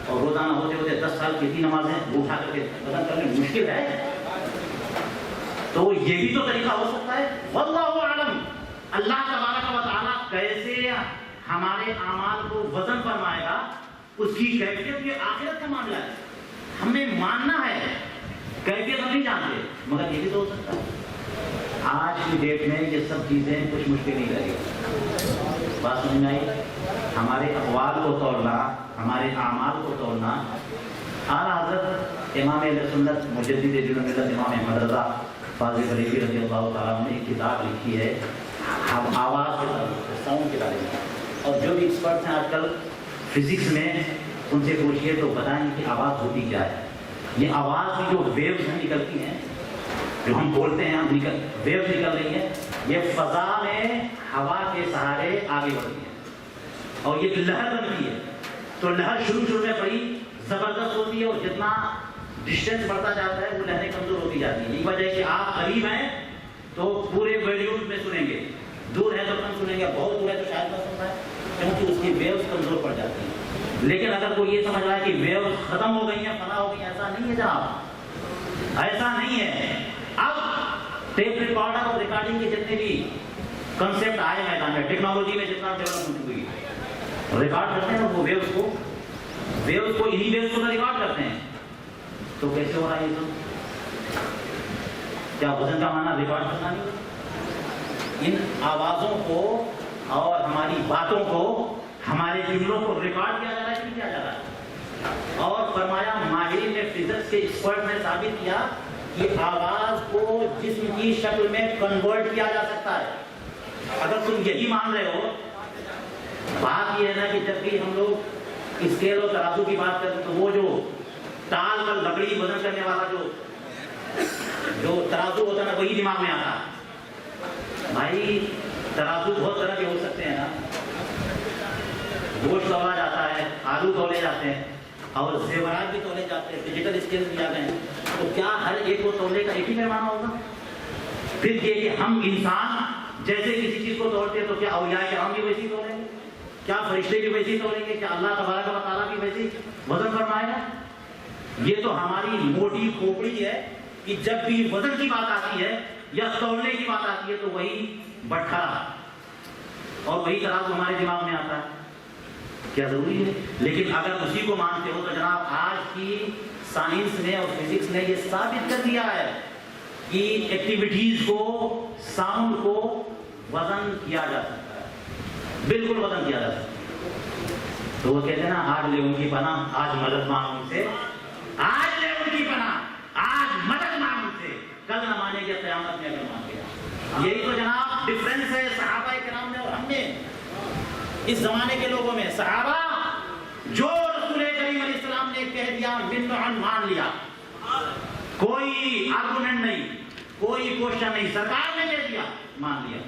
اور روزانہ ہوتے ہوتے 10 سال کتنی نمازیں وہ اٹھا کر کے وزن کرنے مشکل ہے. تو یہ بھی تو طریقہ ہو سکتا ہے. واللہ اعلم, اللہ تبارک و تعالیٰ کیسے ہمارے اعمال کو وزن فرمائے گا اس کی کیفیت یہ آخرت کا معاملہ ہے. ہمیں ماننا ہے, کیفیت ہم نہیں جانتے, مگر یہ بھی تو ہو سکتا ہے. آج کی ڈیٹ میں یہ سب چیزیں کچھ مشکل نہیں لگی. بات سمجھ میں آئی؟ ہمارے اقوال کو توڑنا, ہمارے اعمال کو توڑنا. اعلیٰ حضرت امام اہل سنت مجدد دین ملت امام احمد رضا فاضل بریلوی رضی اللہ تعالیٰ نے ایک کتاب لکھی ہے آواز کے تعلق سے, ساؤنڈ کے بارے میں. اور جو بھی ایکسپرٹس ہیں آج کل فزکس میں, ان سے پوچھیے تو بتائیں کہ آواز ہوتی کیا ہے. یہ آواز کی جو ویوز ہیں نکلتی ہیں, جو ہم بولتے ہیں, ویوز نکل رہی ہیں, یہ فضا میں ہوا کے سہارے آگے بڑھتی ہیں. اور یہ لہر بنتی ہے، تو لہر شروع میں بڑی زبردست ہوتی ہے اور جتنا ڈسٹینس بڑھتا جاتا ہے وہ لہریں کمزور ہوتی جاتی ہیں. یہی وجہ ہے کہ آپ قریب ہیں تو پورے ویلیوم میں سنیں گے، دور ہے تو کم سنیں گے، بہت دور ہے تو شاید نہ سن رہا ہے کیونکہ اس کی ویوز کمزور پڑ جاتی ہیں. لیکن اگر کوئی یہ سمجھ رہا ہے کہ ویوز ختم ہو گئی ہیں، فنا ہو گئی ہیں، ایسا نہیں ہے جناب، ایسا نہیں ہے. اب ٹیپ ریکارڈر اور ریکارڈنگ کے جتنے بھی کنسیپٹ آئے میدان میں، ٹیکنالوجی میں جتنا ڈیولپمنٹ ہوئی، ریکارڈ کرتے ہیں وہ ویوز کو انہی ویوز کو ریکارڈ کرتے ہیں. تو کیسے ہو رہا ہے یہ سب؟ کیا وزن کا معنی ریکارڈ کرنا نہیں؟ ان آوازوں کو اور ہماری باتوں کو، ہمارے جملوں کو ریکارڈ کیا جا رہا ہے کہ کیا جا رہا ہے؟ اور فرمایا ماہرین نے، فزکس کے ایکسپرٹ نے ثابت کیا کہ آواز کو جسم کی شکل میں کنورٹ کیا جا سکتا ہے. اگر تم یہی مان رہے ہو، بات یہ ہے نا کہ جب بھی ہم لوگ اسکیل اور ترازو کی بات کرتے ہیں تو وہ جو ٹال پر لکڑی وزن کرنے والا جو ترازو ہوتا ہے نا، وہی دماغ میں آتا ہے. بھائی ترازو بہت طرح کے ہو سکتے ہیں نا، گوشت تولا جاتا ہے، آلو تولے جاتے ہیں اور زیورات بھی تولے جاتے ہیں، ڈیجیٹل اسکیل بھی آ گئے ہیں. تو کیا ہر ایک کو تولنے کا ایک ہی پیمانہ ہوگا؟ پھر یہ کہ ہم انسان جیسے کسی چیز کو توڑتے ہیں تو کیا اولیاء کرام بھی ویسی تولیں گے؟ کیا فرشتے بھی ویسی تولیں گے؟ کیا اللہ تبارک و تعالیٰ بھی ویسی وزن فرمائے گا؟ یہ تو ہماری موٹی کھوپڑی ہے کہ جب بھی وزن کی بات آتی ہے یا تولنے کی بات آتی ہے تو وہی بٹھارا اور وہی ترازو ہمارے دماغ میں آتا ہے. کیا ضروری ہے؟ لیکن اگر اسی کو مانتے ہو تو جناب آج کی سائنس نے اور فزکس نے یہ ثابت کر دیا ہے کہ ایکٹیویٹیز کو، ساؤنڈ کو وزن کیا جا سکتا ہے، بالکل وزن کیا جا سکتا ہے. تو وہ کہتے ہیں نا، آج لے ان کی پناہ، آج مدد مانگ ان سے، آج لے ان کی پناہ، آج مدد مانگ ان سے، کل نہ مانے گے قیامت میں اگر مان گیا. یہی تو جناب ڈفرینس ہے صحابہ کرام میں اور ہم میں. اس زمانے کے لوگوں میں صحابہ جو رسول کریم علیہ السلام نے کہہ دیا منعن مان لیا، کوئی آرگومنٹ نہیں، کوئی کوشچن نہیں، سرکار نے کہہ دیا مان لیا.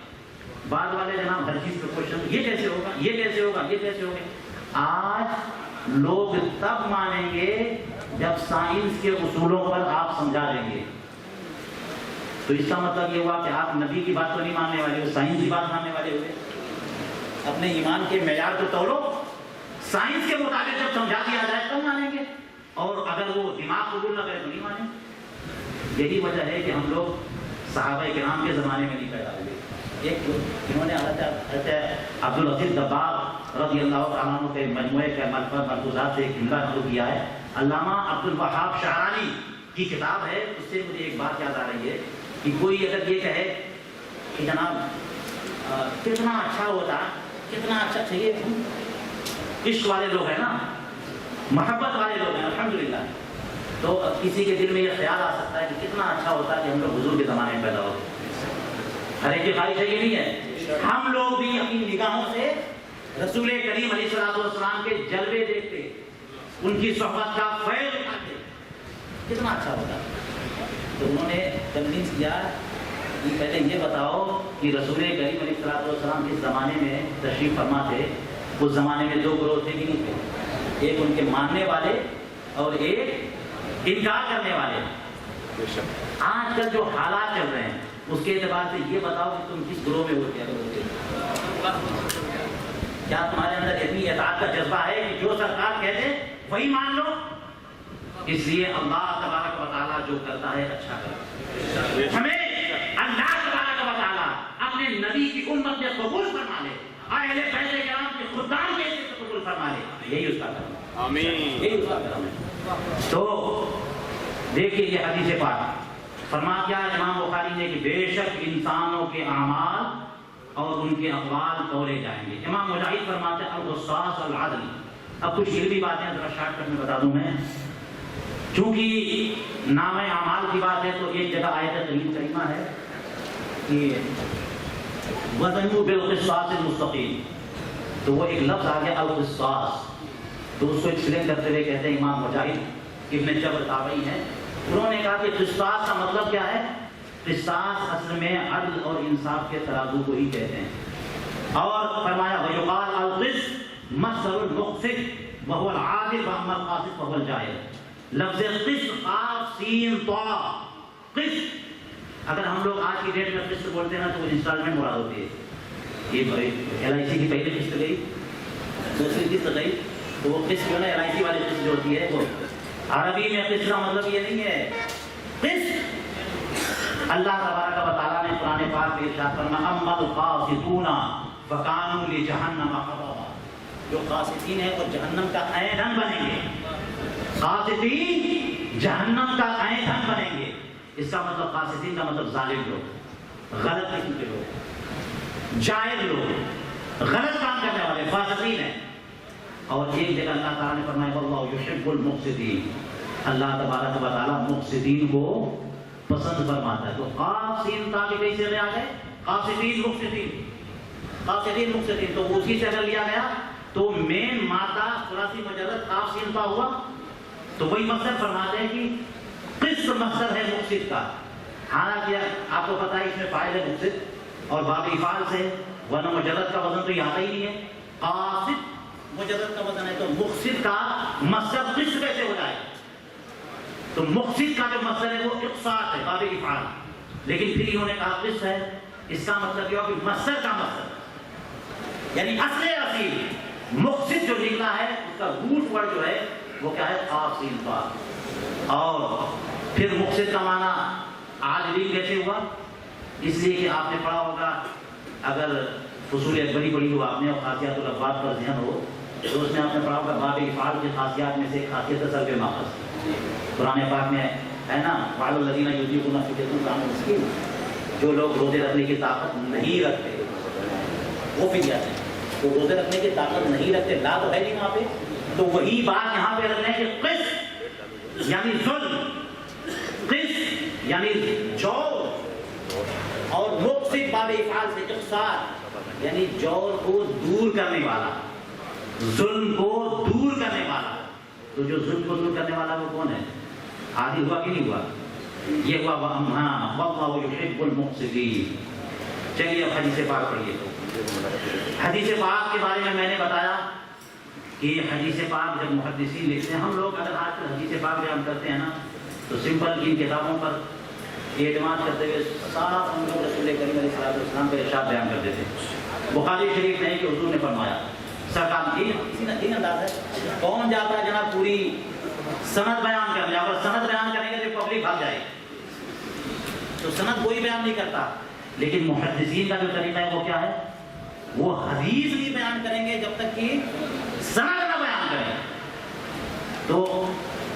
بعد والے جناب ہر چیز پہ کوشچن، یہ کیسے ہوگا، یہ کیسے ہوگا، یہ کیسے ہوگا. آج لوگ تب مانیں گے جب سائنس کے اصولوں پر آپ سمجھا دیں گے. تو اس کا مطلب یہ ہوا کہ آپ نبی کی بات تو نہیں ماننے والے ہو، سائنس کی بات ماننے والے ہوئے. اپنے ایمان کے معیار کو تولو، سائنس کے مطابق جب سمجھا دیا جائے تب مانیں گے، اور اگر وہ دماغ قبول نہ کرے تو نہیں مانیں. یہی وجہ ہے کہ ہم لوگ صحابہ کرام کے زمانے میں نہیں پیدا ہوئے. ایک انہوں نے حضرت عبدالعزیز دباغ رضی اللہ تعالیٰ عنہ کے مجموعے کے ملفوظات سے ایک جملہ نقل کیا ہے. علامہ عبدالوہاب شعرانی کی کتاب ہے، اس سے مجھے ایک بات یاد آ رہی ہے کہ کوئی اگر یہ کہے کہ جناب کتنا اچھا ہوتا، کتنا اچھا چاہیے، عشق والے لوگ ہیں نا، محبت والے لوگ ہیں الحمدللہ، تو کسی کے دل میں یہ خیال آ سکتا ہے کہ کتنا اچھا ہوتا ہے کہ ہم لوگ حضور کے زمانے میں پیدا ہوتے. ہر ایک کی خواہش ہے، یہ نہیں ہے. ہم لوگ بھی اپنی نگاہوں سے رسول کریم علیہ السلام کے جلوے دیکھتے، ان کی صحبت کا فیض اٹھاتے، کتنا اچھا ہوتا. تو انہوں نے کنوینس کیا کہ پہلے یہ بتاؤ کہ رسول کریم علیہ السلام جس زمانے میں تشریف فرما تھے، اس زمانے میں دو گروہ تھے کہ نہیں تھے؟ ایک ان کے ماننے والے اور ایک انکار کرنے والے. آج کل جو حالات چل رہے ہیں اس کے اعتبار سے یہ بتاؤ کہ تم کس گروہ میں ہوتے ہیں. کیا تمہارے اندر اتنی اطاعت کا جذبہ ہے کہ جو سرکار کہتے وہی مان لو؟ اس لیے اللہ تبارک و تعالیٰ جو کرتا ہے اچھا کرتا ہے. ہمیں اللہ تبارک و تعالیٰ اپنے نبی کی امت میں قبول فرما لے، اہل بیت کرام کے خدام کے قبول فرما لے، یہی اس کا کرم ہے. آمین. یہی اس کا کرم ہے. تو دیکھیے یہ حدیث پاک فرما کیا امام بخاری نے کہ بے شک انسانوں کے اعمال اور ان کے اقوال تولے جائیں گے. امام مجاہد فرماتے ہیں القصاص العدل. اب کچھ علمی باتیں ذرا شارٹ کٹ میں بتا دوں میں، چونکہ نام اعمال کی بات ہے تو ایک جگہ آیت کریمہ ہے کہ وزنوا بالقسطاس المستقیم، تو وہ ایک لفظ آ گیا القصاص. تو اس کو ایکسپلین کرتے ہوئے کہتے ہیں امام مجاہد ابن جبر تابعی ہیں، انہوں نے کہا کہ قسطاس کا مطلب کیا ہے؟ قسطاس اصل میں عدل اور انصاف کے ترازو کو ہی کہتے ہیں. اور فرمایا ویقال القسط یبصر المقسط وهو العادل واما القاسط فهو الجاهل. لفظ قسط قاف سین طا قسط، اگر ہم لوگ آج کی ڈیٹ میں قسط بولتے ہیں نا تو وہ انسٹالمنٹ مراد ہوتی ہے. یہ LIC کی پہلی قسط گئی، دوسری قسط گئی، تو وہ قسط جو ہے نا LIC والی قسط جو ہوتی ہے وہ عربی میں قسط کا مطلب یہ نہیں ہے. قسط اللہ تبارک و تعالیٰ نے قرآن پاک میں ارشاد فرمایا اما القاسطون فکانوا لجہنم حطبا. جو قاسطین ہیں وہ جہنم کا ایندھن بنیں گے. قاسطین جہنم کا ایندھن بنیں گے. اس کا مطلب قاسطین کا مطلب ظالم لوگ، غلط قسم کے لوگ، جاہل لوگ، غلط کام کرنے والے فاسقین ہیں. اور ایک جگہ اللہ تعالیٰ نے فرمایا واللہ یحب المقسطین. اللہ تبارک و تعالیٰ مقسطین کو پسند فرماتا ہے. تو قاف سین تا کے کیسے لے آ گئے؟ قاسطین مقسطین، قاسطین مقسطین. تو اسی سے اگر لیا گیا تو مین مادہ ثلاثی مجرد قاف سین تا ہوا. تو وہی مقصد فرماتے ہیں کہ قسط مقصد ہے مقصد کا. حالانکہ آپ کو پتا ہے اس میں فاعل ہے مقصد اور باب افعال سے، ورنہ مجرد کا وزن تو یہ آتا ہی نہیں ہے. قاصد مجرد کا وزن ہے تو مقصد کا مقصد قسط کیسے ہو جائے؟ تو مقصد کا جو مصدر ہے وہ اقصاد ہے باب افعال، لیکن پھر انہوں نے کہا قسط ہے. اس کا مطلب یہ ہو کہ مصدر کا مصدر یعنی اصل اصیل مقصد جو نکلا ہے اس کا روٹ ورڈ جو ہے وہ کیا ہے؟ قاف سین طا. اور پھر مقصد کا معنی عادلین کیسے ہوا؟ اس لیے کہ آپ نے پڑھا ہوگا، اگر فصول بڑی بڑی ہو آپ نے اور خاصیات الافعال پر ذہن ہو تو اس میں آپ نے پڑھا ہوگا باب افعال کی خاصیات میں سے ایک خاصیت ہے سلب ماخذ. قرآن پاک میں ہے نا وعلی الذین یطیقون فدیۃ طعام مسکین. جو لوگ روزے رکھنے کی طاقت نہیں رکھتے وہ فدیہ ہے. تو روزے رکھنے کی طاقت نہیں رکھتے، لا تو ہے نہیں وہاں پہ. تو وہی بات یہاں پہ رکھ رہے ہیں کہ قسط یعنی ظلم، قسط یعنی جور، اور مقسط باب افعال سے اقصاد یعنی جور کو دور کرنے والا، ظلم کو دور کرنے والا. تو جو ظلم کو دور کرنے والا وہ کون ہے؟ عادی ہوا کہ نہیں ہوا؟ یہ ہوا واللہ یحب المقسطین. چلیے اب حدیث پاک پڑھیے. حدیث پاک کے بارے میں نے بتایا کہ حدیث پاک جب محدثین لکھتے ہیں، ہم لوگ اگر آج کل حدیث پاک بیان کرتے ہیں نا تو سمپل ان کتابوں پر اعتماد کرتے ہوئے صاف ہم لوگ رسول کریم علیہ الصلوۃ والسلام کا ارشاد بیان کرتے تھے. بخاری شریف نہیں کہ حضور نے فرمایا سرکار کی تین انداز ہے. کون جاتا ہے جناب پوری سند بیان کرنے؟ اگر سند بیان کریں گے تو پبلک بھاگ جائے. تو سند کوئی بیان نہیں کرتا، لیکن محدثین کا جو طریقہ ہے وہ کیا ہے؟ وہ حدیث نہیں بیان کریں گے جب تک کہ سند نہ بیان کریں. تو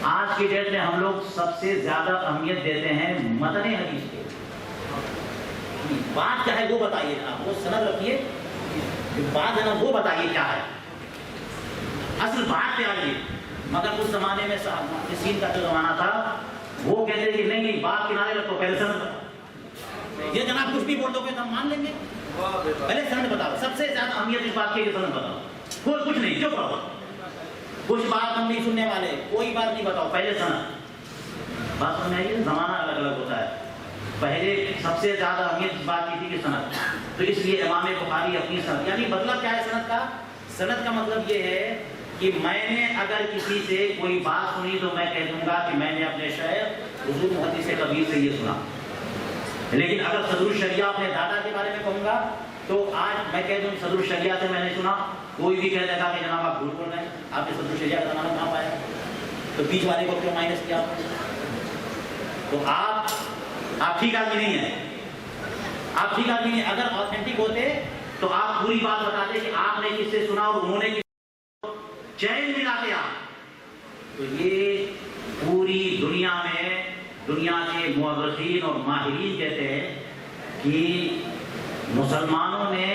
آج کی ڈیٹ میں ہم لوگ سب سے زیادہ اہمیت دیتے ہیں متن حدیث کو. بات کیا ہے وہ بتائیے جناب، وہ سند رکھیے، بات ہے نا وہ بتائیے کیا ہے، اصل بات کیا ہے. مگر اس زمانے میں محدثین کا جو زمانہ تھا وہ کہتے کہ نہیں نہیں بات کنارے رکھو، پہلے سند بتاؤ. یہ جناب کچھ بھی بول دو گے تو ہم مان لیں گے، پہلے سند بتاؤ. سب سے زیادہ اہمیت اس بات کی ہے کہ سند بتاؤ. کوئی کچھ نہیں، چپ رہو، کچھ بات ہم نہیں سننے والے، کوئی بات نہیں بتاؤ، پہلے سند. بات سمجھ آئیے، زمانہ الگ الگ ہوتا ہے. پہلے سب سے زیادہ اہمیت اس بات کی تھی کہ سند. تو اس لیے امام بخاری اپنی سند، یعنی مطلب کیا ہے سند کا؟ سند کا مطلب یہ ہے کہ میں نے اگر کسی سے کوئی بات سنی تو میں کہہ دوں گا کہ میں نے اپنے شیخ حضور محدث کبیر سے یہ سنا. لیکن اگر صدر الشریعہ اپنے دادا کے بارے میں کہوں گا تو آج میں کہہ دوں صدر الشریعہ سے میں نے سنا، کوئی بھی کہہ دے گا کہ جناب آپ جھوٹ بول رہے ہیں، آپ نے صدر الشریعہ کا زمانہ کہاں پایا؟ تو بیچ والے کو کیوں مائنس کیا؟ تو آپ ٹھیک آدمی نہیں ہیں، آپ ٹھیک آدمی نہیں. اگر آتھینٹک ہوتے تو آپ پوری بات بتاتے کہ آپ نے کس سے سنا اور انہوں نے چین ملاتے آپ. تو یہ پوری دنیا میں دنیا کے مورخین اور ماہرین کہتے ہیں کہ مسلمانوں نے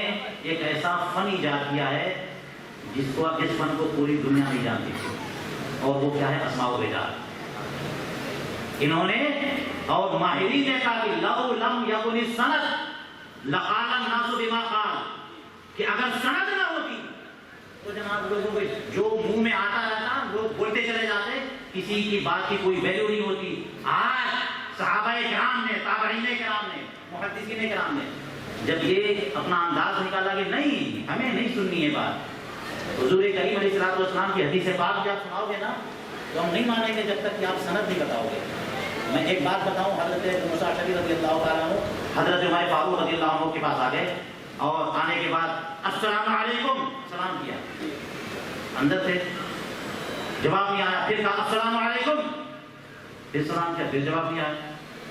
ایک ایسا فن ایجاد کیا ہے جس فن کو پوری دنیا نہیں جانتی تھی، اور وہ کیا ہے؟ اسماء و رجال. انہوں نے اور ماہرین نے کہا کہ لو لم یکن السند لقال الناس بما قال، کہ اگر سند نہ ہوتی تو جناب لوگوں کو جو منہ میں آتا رہتا لوگ بولتے چلے جاتے، کسی کی بات کی کوئی ویلیو نہیں ہوتی. آج صحابہ کرام نے، تابعین کرام نے، محدثین کرام نے جب یہ اپنا انداز نکالا کہ نہیں ہمیں نہیں سننی ہے بات، حضور کریم علیہ السلام کی حدیث پاک جب سناؤ گے نا تو ہم نہیں مانیں گے جب تک کہ آپ سند نہیں بتاؤ گے. میں ایک بات بتاؤں, حضرت موسیٰ اشعری رضی اللہ تعالیٰ عنہ حضرت عمر فاروق رضی اللہ عنہ کے پاس آ گئے اور آنے کے بعد السلام علیکم سلام کیا, اندر تھے, جواب نہیں آیا, پھر کہا السلام علیکم, پھر سلام کیا, پھر جواب نہیں آیا,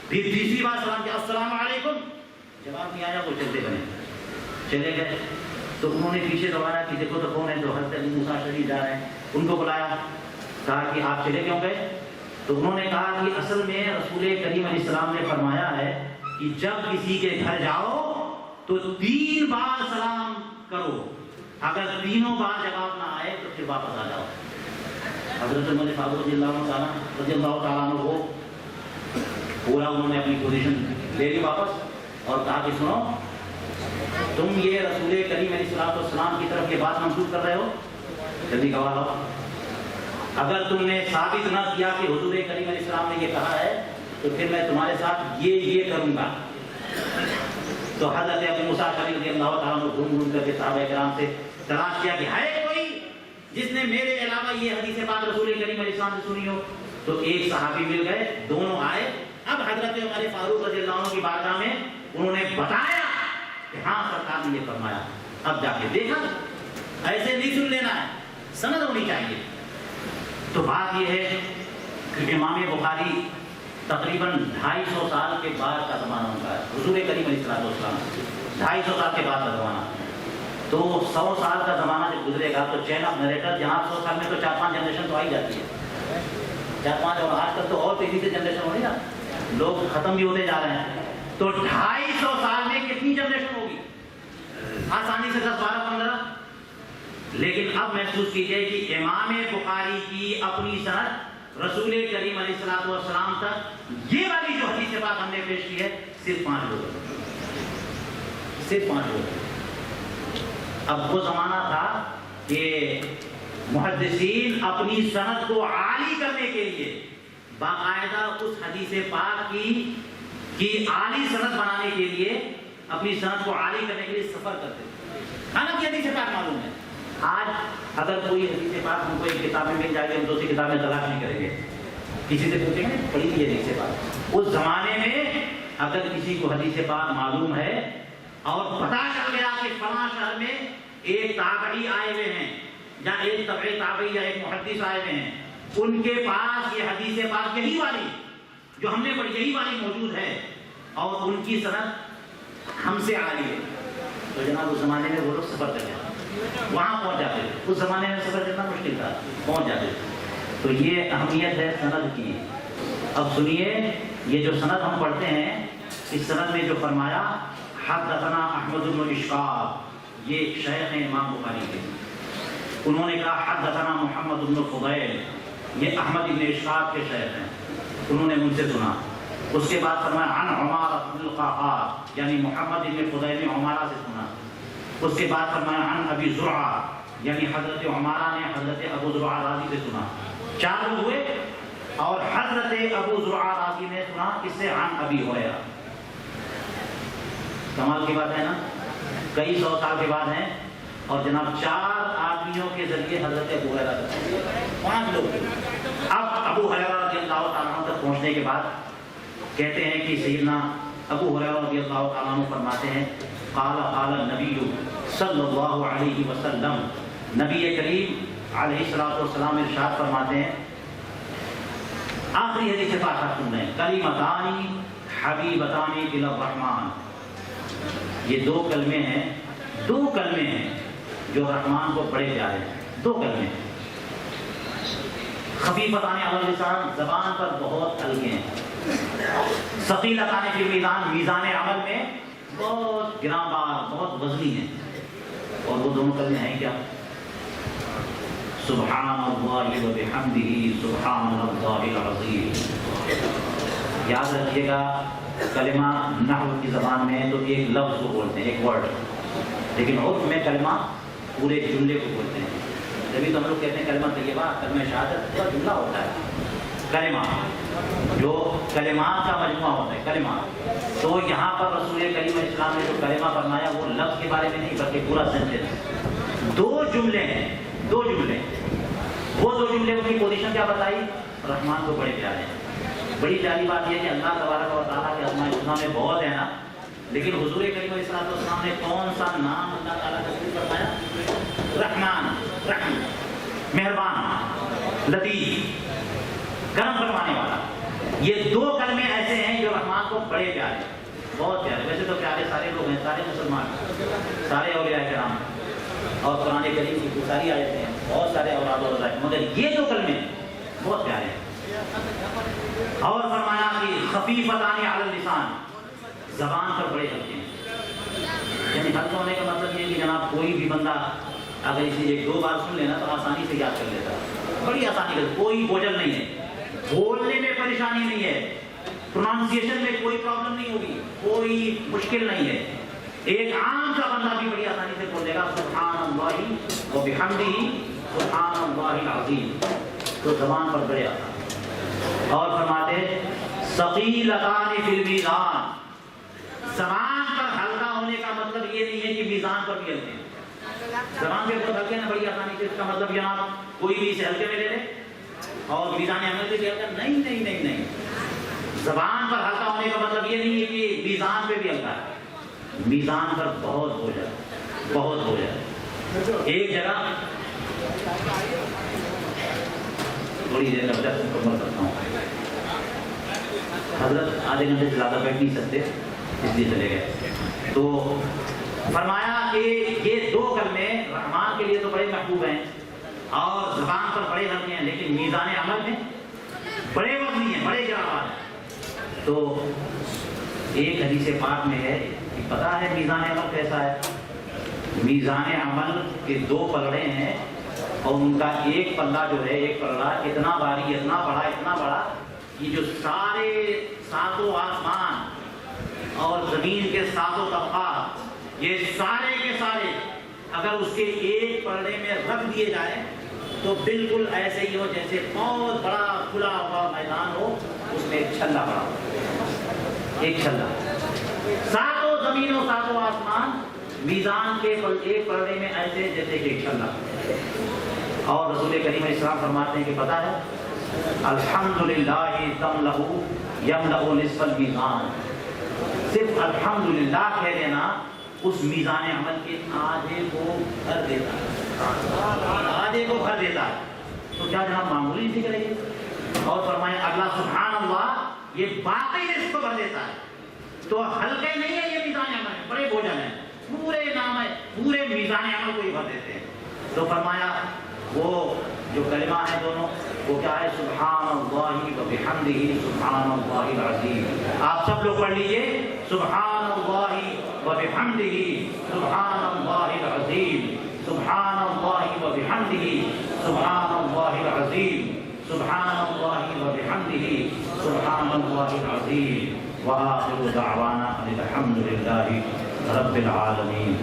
پھر تیسری بار سلام کیا السلام علیکم, جواب نہیں آیا, وہ چلتے بنے چلے گئے. تو انہوں نے پیچھے دوبارہ کہ دیکھو تو کون ہے, تو حضرت موسیٰ اشعری جا رہے ہیں, ان کو بلایا, کہا کہ آپ چلے کیوں گئے؟ تو انہوں نے کہا کہ اصل میں رسول کریم علیہ السلام نے فرمایا ہے کہ جب کسی کے گھر جاؤ تو 3 بار سلام کرو, اگر تینوں بار جواب نہ آئے تو پھر واپس آ جاؤ. حضرت عمر فاروق رضی اللہ تعالیٰ عنہ کو پورا انہوں نے اپنی پوزیشن لے لی واپس اور کہا کہ سنو, تم یہ رسول کریم علیہ السلام کی طرف یہ بات منسوخ کر رہے ہو, جلدی گواہ ہو. اگر تم نے ثابت نہ کیا کہ حضور کریم علیہ السلام نے یہ کہا ہے تو پھر میں تمہارے ساتھ یہ کروں گا. تو حضرت ابو موسیٰ اشعری رضی اللہ تعالیٰ عنہ گھوم گھوم کر کے صحابہ کرام سے تلاش کیا کہ ہے کوئی جس نے میرے علاوہ یہ حدیث پاک رسول کریم علیہ السلام سے سنی ہو. تو ایک صحابی مل گئے, دونوں آئے. اب حضرت عمر فاروق رضی اللہ عنہ کی بارگاہ میں انہوں نے بتایا کہ ہاں سرکار نے یہ فرمایا. اب جا کے دیکھا, ایسے نہیں سن لینا ہے, سند ہونی چاہیے. تو بات یہ ہے کہ امام بخاری تقریباً 250 سال کے بعد کا زمانہ ان کا ہے, حضور کریم علیہ السلام 250 سال کے بعد کا زمانہ. تو 100 سال کا زمانہ جب گزرے گا تو چین آف نریٹر جناب 100 سال میں تو 4-5 جنریشن تو آئی جاتی ہے, 4-5, اور آج کل تو اور تیزی سے جنریشن ہو رہی ہے, لوگ ختم بھی ہوتے جا رہے ہیں. تو 250 سال میں کتنی جنریشن ہوگی؟ آسانی سے 10, 12, 15. لیکن اب محسوس کیجئے کہ امام بخاری کی اپنی سند رسول کریم علیہ السلام تک یہ والی جو حدیث پاک ہم نے پیش کی ہے صرف 5 لوگ, صرف 5 لوگ. اب وہ زمانہ تھا کہ محدثین اپنی سند کو عالی کرنے کے لیے باقاعدہ اس حدیث پاک کی عالی سند بنانے کے لیے, اپنی سند کو عالی کرنے کے لیے سفر کرتے تھے. حالانکہ حدیث پاک معلوم ہے. آج اگر کوئی حدیث پاک ہم کو ایک کتاب میں مل جائے گی, ہم دوسری کتاب میں تلاش نہیں کریں گے, کسی سے پوچھیں گے پڑھی تھی حدیث پاک. اس زمانے میں اگر کسی کو حدیث پاک معلوم ہے اور پتہ چل گیا کہ فلاں شہر میں ایک تابعی آئے ہوئے ہیں یا ایک تابعی یا ایک محدث آئے ہوئے ہیں, ان کے پاس یہ حدیث پاک یہی والی جو ہم نے پڑھی یہی والی موجود ہے اور ان کی سند ہم سے عالی ہے, تو جناب اس زمانے میں وہ لوگ سفر کر جاتے, وہاں پہنچ جاتے. اس زمانے میں سفر کرنا مشکل تھا, پہنچ جاتے. تو یہ اہمیت ہے سند کی. اب سنیے, یہ جو سند ہم پڑھتے ہیں, اس سند میں جو فرمایا حدثنا احمد بن اشقاق, یہ شیخ ہیں امام بخاری کے. انہوں نے کہا حدثنا محمد بن فضیل, یہ احمد بن اشقاق کے شیخ ہیں, انہوں نے ان سے سنا. اس کے بعد فرمایا عن عمارہ بن القعقاع, یعنی محمد بن فضیل نے عمارہ سے سنا. اس کے بعد فرمایا عن ابی زرعہ, یعنی حضرت عمارہ نے حضرت ابو زرعہ راضی سے سنا. 4 لوگ ہوئے, اور حضرت ابو زرعہ راضی نے سنا اس سے عن ابی ہریرہ. کمال کی بات ہے نا, کئی 100 سال کے بعد ہیں, اور جناب 4 آدمیوں کے ذریعے حضرت ابو ہریرہ تک 5 لوگ. اب ابو ہریرہ رضی اللہ تعالیٰ عنہ تک پہنچنے کے بعد کہتے ہیں کہ سیدنا ابو ہریرہ رضی اللہ تعالیٰ عنہ فرماتے ہیں قال النبی صلی اللہ علیہ وسلم, نبی کریم علیہ السلام ارشاد فرماتے ہیں, آخری حدیث پاک سن رہے ہیں, کلمتان حبیبتان الی الرحمن, یہ 2 کلمے ہیں, 2 کلمے ہیں جو رحمان کو بڑے پیارے ہیں. 2 کلمے خفیفتان علی اللسان, زبان پر بہت ہلکے ہیں, ثقیلتان فی المیزان, میزان عمل میں بہت گراں بار, بہت وزنی ہیں. اور وہ 2 کلمے ہیں کیا؟ سبحان اللہ و بحمدہ سبحان اللہ العظیم. یاد رکھیے گا, کلمہ نحو کی زبان میں تو ایک لفظ کو بولتے ہیں, ایک ورڈ, لیکن عرف میں کلمہ پورے جملے کو بولتے ہیں. جبھی تو ہم لوگ کہتے ہیں کلمہ طیبہ, کلمہ شہادت پورا جملہ ہوتا ہے. کلمہ جو کلمات کا مجموعہ ہوتا ہے, کلمہ. تو یہاں پر رسول کریم علیہ السلام نے جو کلمہ فرمایا وہ لفظ کے بارے میں نہیں بلکہ پورا سینٹینس, دو جملے ہیں، دو جملے، وہ دو جملے کی پوزیشن کیا بتائی؟ رحمان کو بڑے پیارے ہیں۔ بڑی پیاری بات یہ ہے کہ اللہ تبارک و تعالیٰ کے اسماء الحسنی میں بہت ہے نا، لیکن حضور کریم علیہ السلام نے کون سا نام اللہ تعالیٰ کا ذکر فرمایا؟ رحمان، رحم، مہربان، لطیف، کرم فرمانے والا۔ یہ دو کلمے ایسے ہیں جو رحمان کو بڑے پیارے، بہت پیارے۔ ویسے تو پیارے سارے لوگ ہیں، سارے مسلمان، سارے اولیاء کرام اور قرآن کریم کی ساری آیتیں ہیں، بہت سارے اولاد اور رضائق، مگر یہ دو کلمے بہت پیارے ہیں۔ اور فرمایا کہ خفیفتان علی اللسان، زبان پر بڑے ہلکے ہیں۔ یعنی ہلکا ہونے کا مطلب یہ ہے کہ جناب کوئی بھی بندہ اگر اسے ایک دو بار سن لینا تو آسانی سے یاد کر لیتا ہے، بڑی آسانی سے، کوئی بوجھل نہیں ہے، بولنے میں پریشانی نہیں ہے، پروننسیشن میں کوئی پرابلم نہیں ہوگی، کوئی مشکل نہیں ہے۔ ایک عام سا بندہ بھی بڑی آسانی سے بول دے گا سبحان اللہ و بحمدہ سبحان اللہ العظیم، تو زبان پر بڑے آتا ہے۔ اور فرماتے ثقیلتان فی المیزان، زبان پر ہلکا ہونے کا مطلب یہ نہیں ہے کہ میزان پر بھی ہلکے ہیں۔ زبان پہ بہت ہلکے ہیں بڑی آسانی سے، اس کا مطلب جناب کوئی بھی اسے ہلکے میں لے لے اور میزان عمل سے ہلکا، نہیں نہیں نہیں نہیں۔ زبان پر ہلکا ہونے کا مطلب یہ نہیں ہے کہ میزان پہ بھی ہلکا ہے، میزان پر بہت ہو جائے، بہت ہو جائے۔ ایک جگہ تھوڑی دیر میں بجا مکمل کرتا ہوں، حضرت آدھے گھنٹے سے زیادہ بیٹھ نہیں سکتے اس لیے چلے گئے۔ تو فرمایا کہ یہ دو کلمے رحمان کے لیے تو بڑے محبوب ہیں اور زبان پر بڑے ہلکے ہیں، لیکن میزان عمل میں بڑے وزنی ہیں، بڑے گراں ہیں۔ تو ایک حدیث پاک میں ہے کہ پتہ ہے میزان عمل کیسا ہے؟ میزان عمل کے دو پلڑے ہیں اور ان کا ایک پلہ جو ہے، ایک پلڑا اتنا بھاری، اتنا بڑا کہ جو سارے ساتوں آسمان اور زمین کے ساتوں طبقات، یہ سارے کے سارے اگر اس کے ایک پلڑے میں رکھ دیے جائیں تو بالکل ایسے ہی ہو جیسے بہت بڑا کھلا ہوا میدان ہو، اس میں ایک چھلا پڑا ہو، ایک چھلا۔ ساتوں زمین و ساتوں آسمان میزان کے ایک پلڑے میں ایسے جیسے کہ ایک چھلا۔ اور رسول کریم علیہ السلام فرماتے ہیں کہ پتہ ہے الحمدللہ تملأ یملأ نصف المیزان، صرف الحمدللہ کہہ دینا اس میزان عمل کے آدھے کو بھر دیتا ہے، آدھے کو بھر دیتا ہے۔ تو کیا جناب معمولی ذکر ہے یہ؟ اور فرمایا اللہ سبحان اللہ یہ باقی نصف کو بھر دیتا ہے۔ تو ہلکے نہیں ہے یہ میزان عمل ہے، بڑے بوجھل ہیں، پورے نام ہے، پورے میزان عمل کو ہی بھر دیتے ہیں۔ تو فرمایا وہ جو کلمہ ہے دونوں وہ کیا ہے؟ سبحان اللہ و بحمدہ سبحان اللہ العظیم۔ آپ سب لوگ پڑھ لیجئے سبحان اللہ و بحمدہ سبحان اللہ العظیم، سبحان اللہ و بحمدہ سبحان اللہ العظیم، سبحان اللہ و بحمدہ سبحان اللہ العظیم۔ وآخر دعوانا ان الحمد للہ رب العالمین۔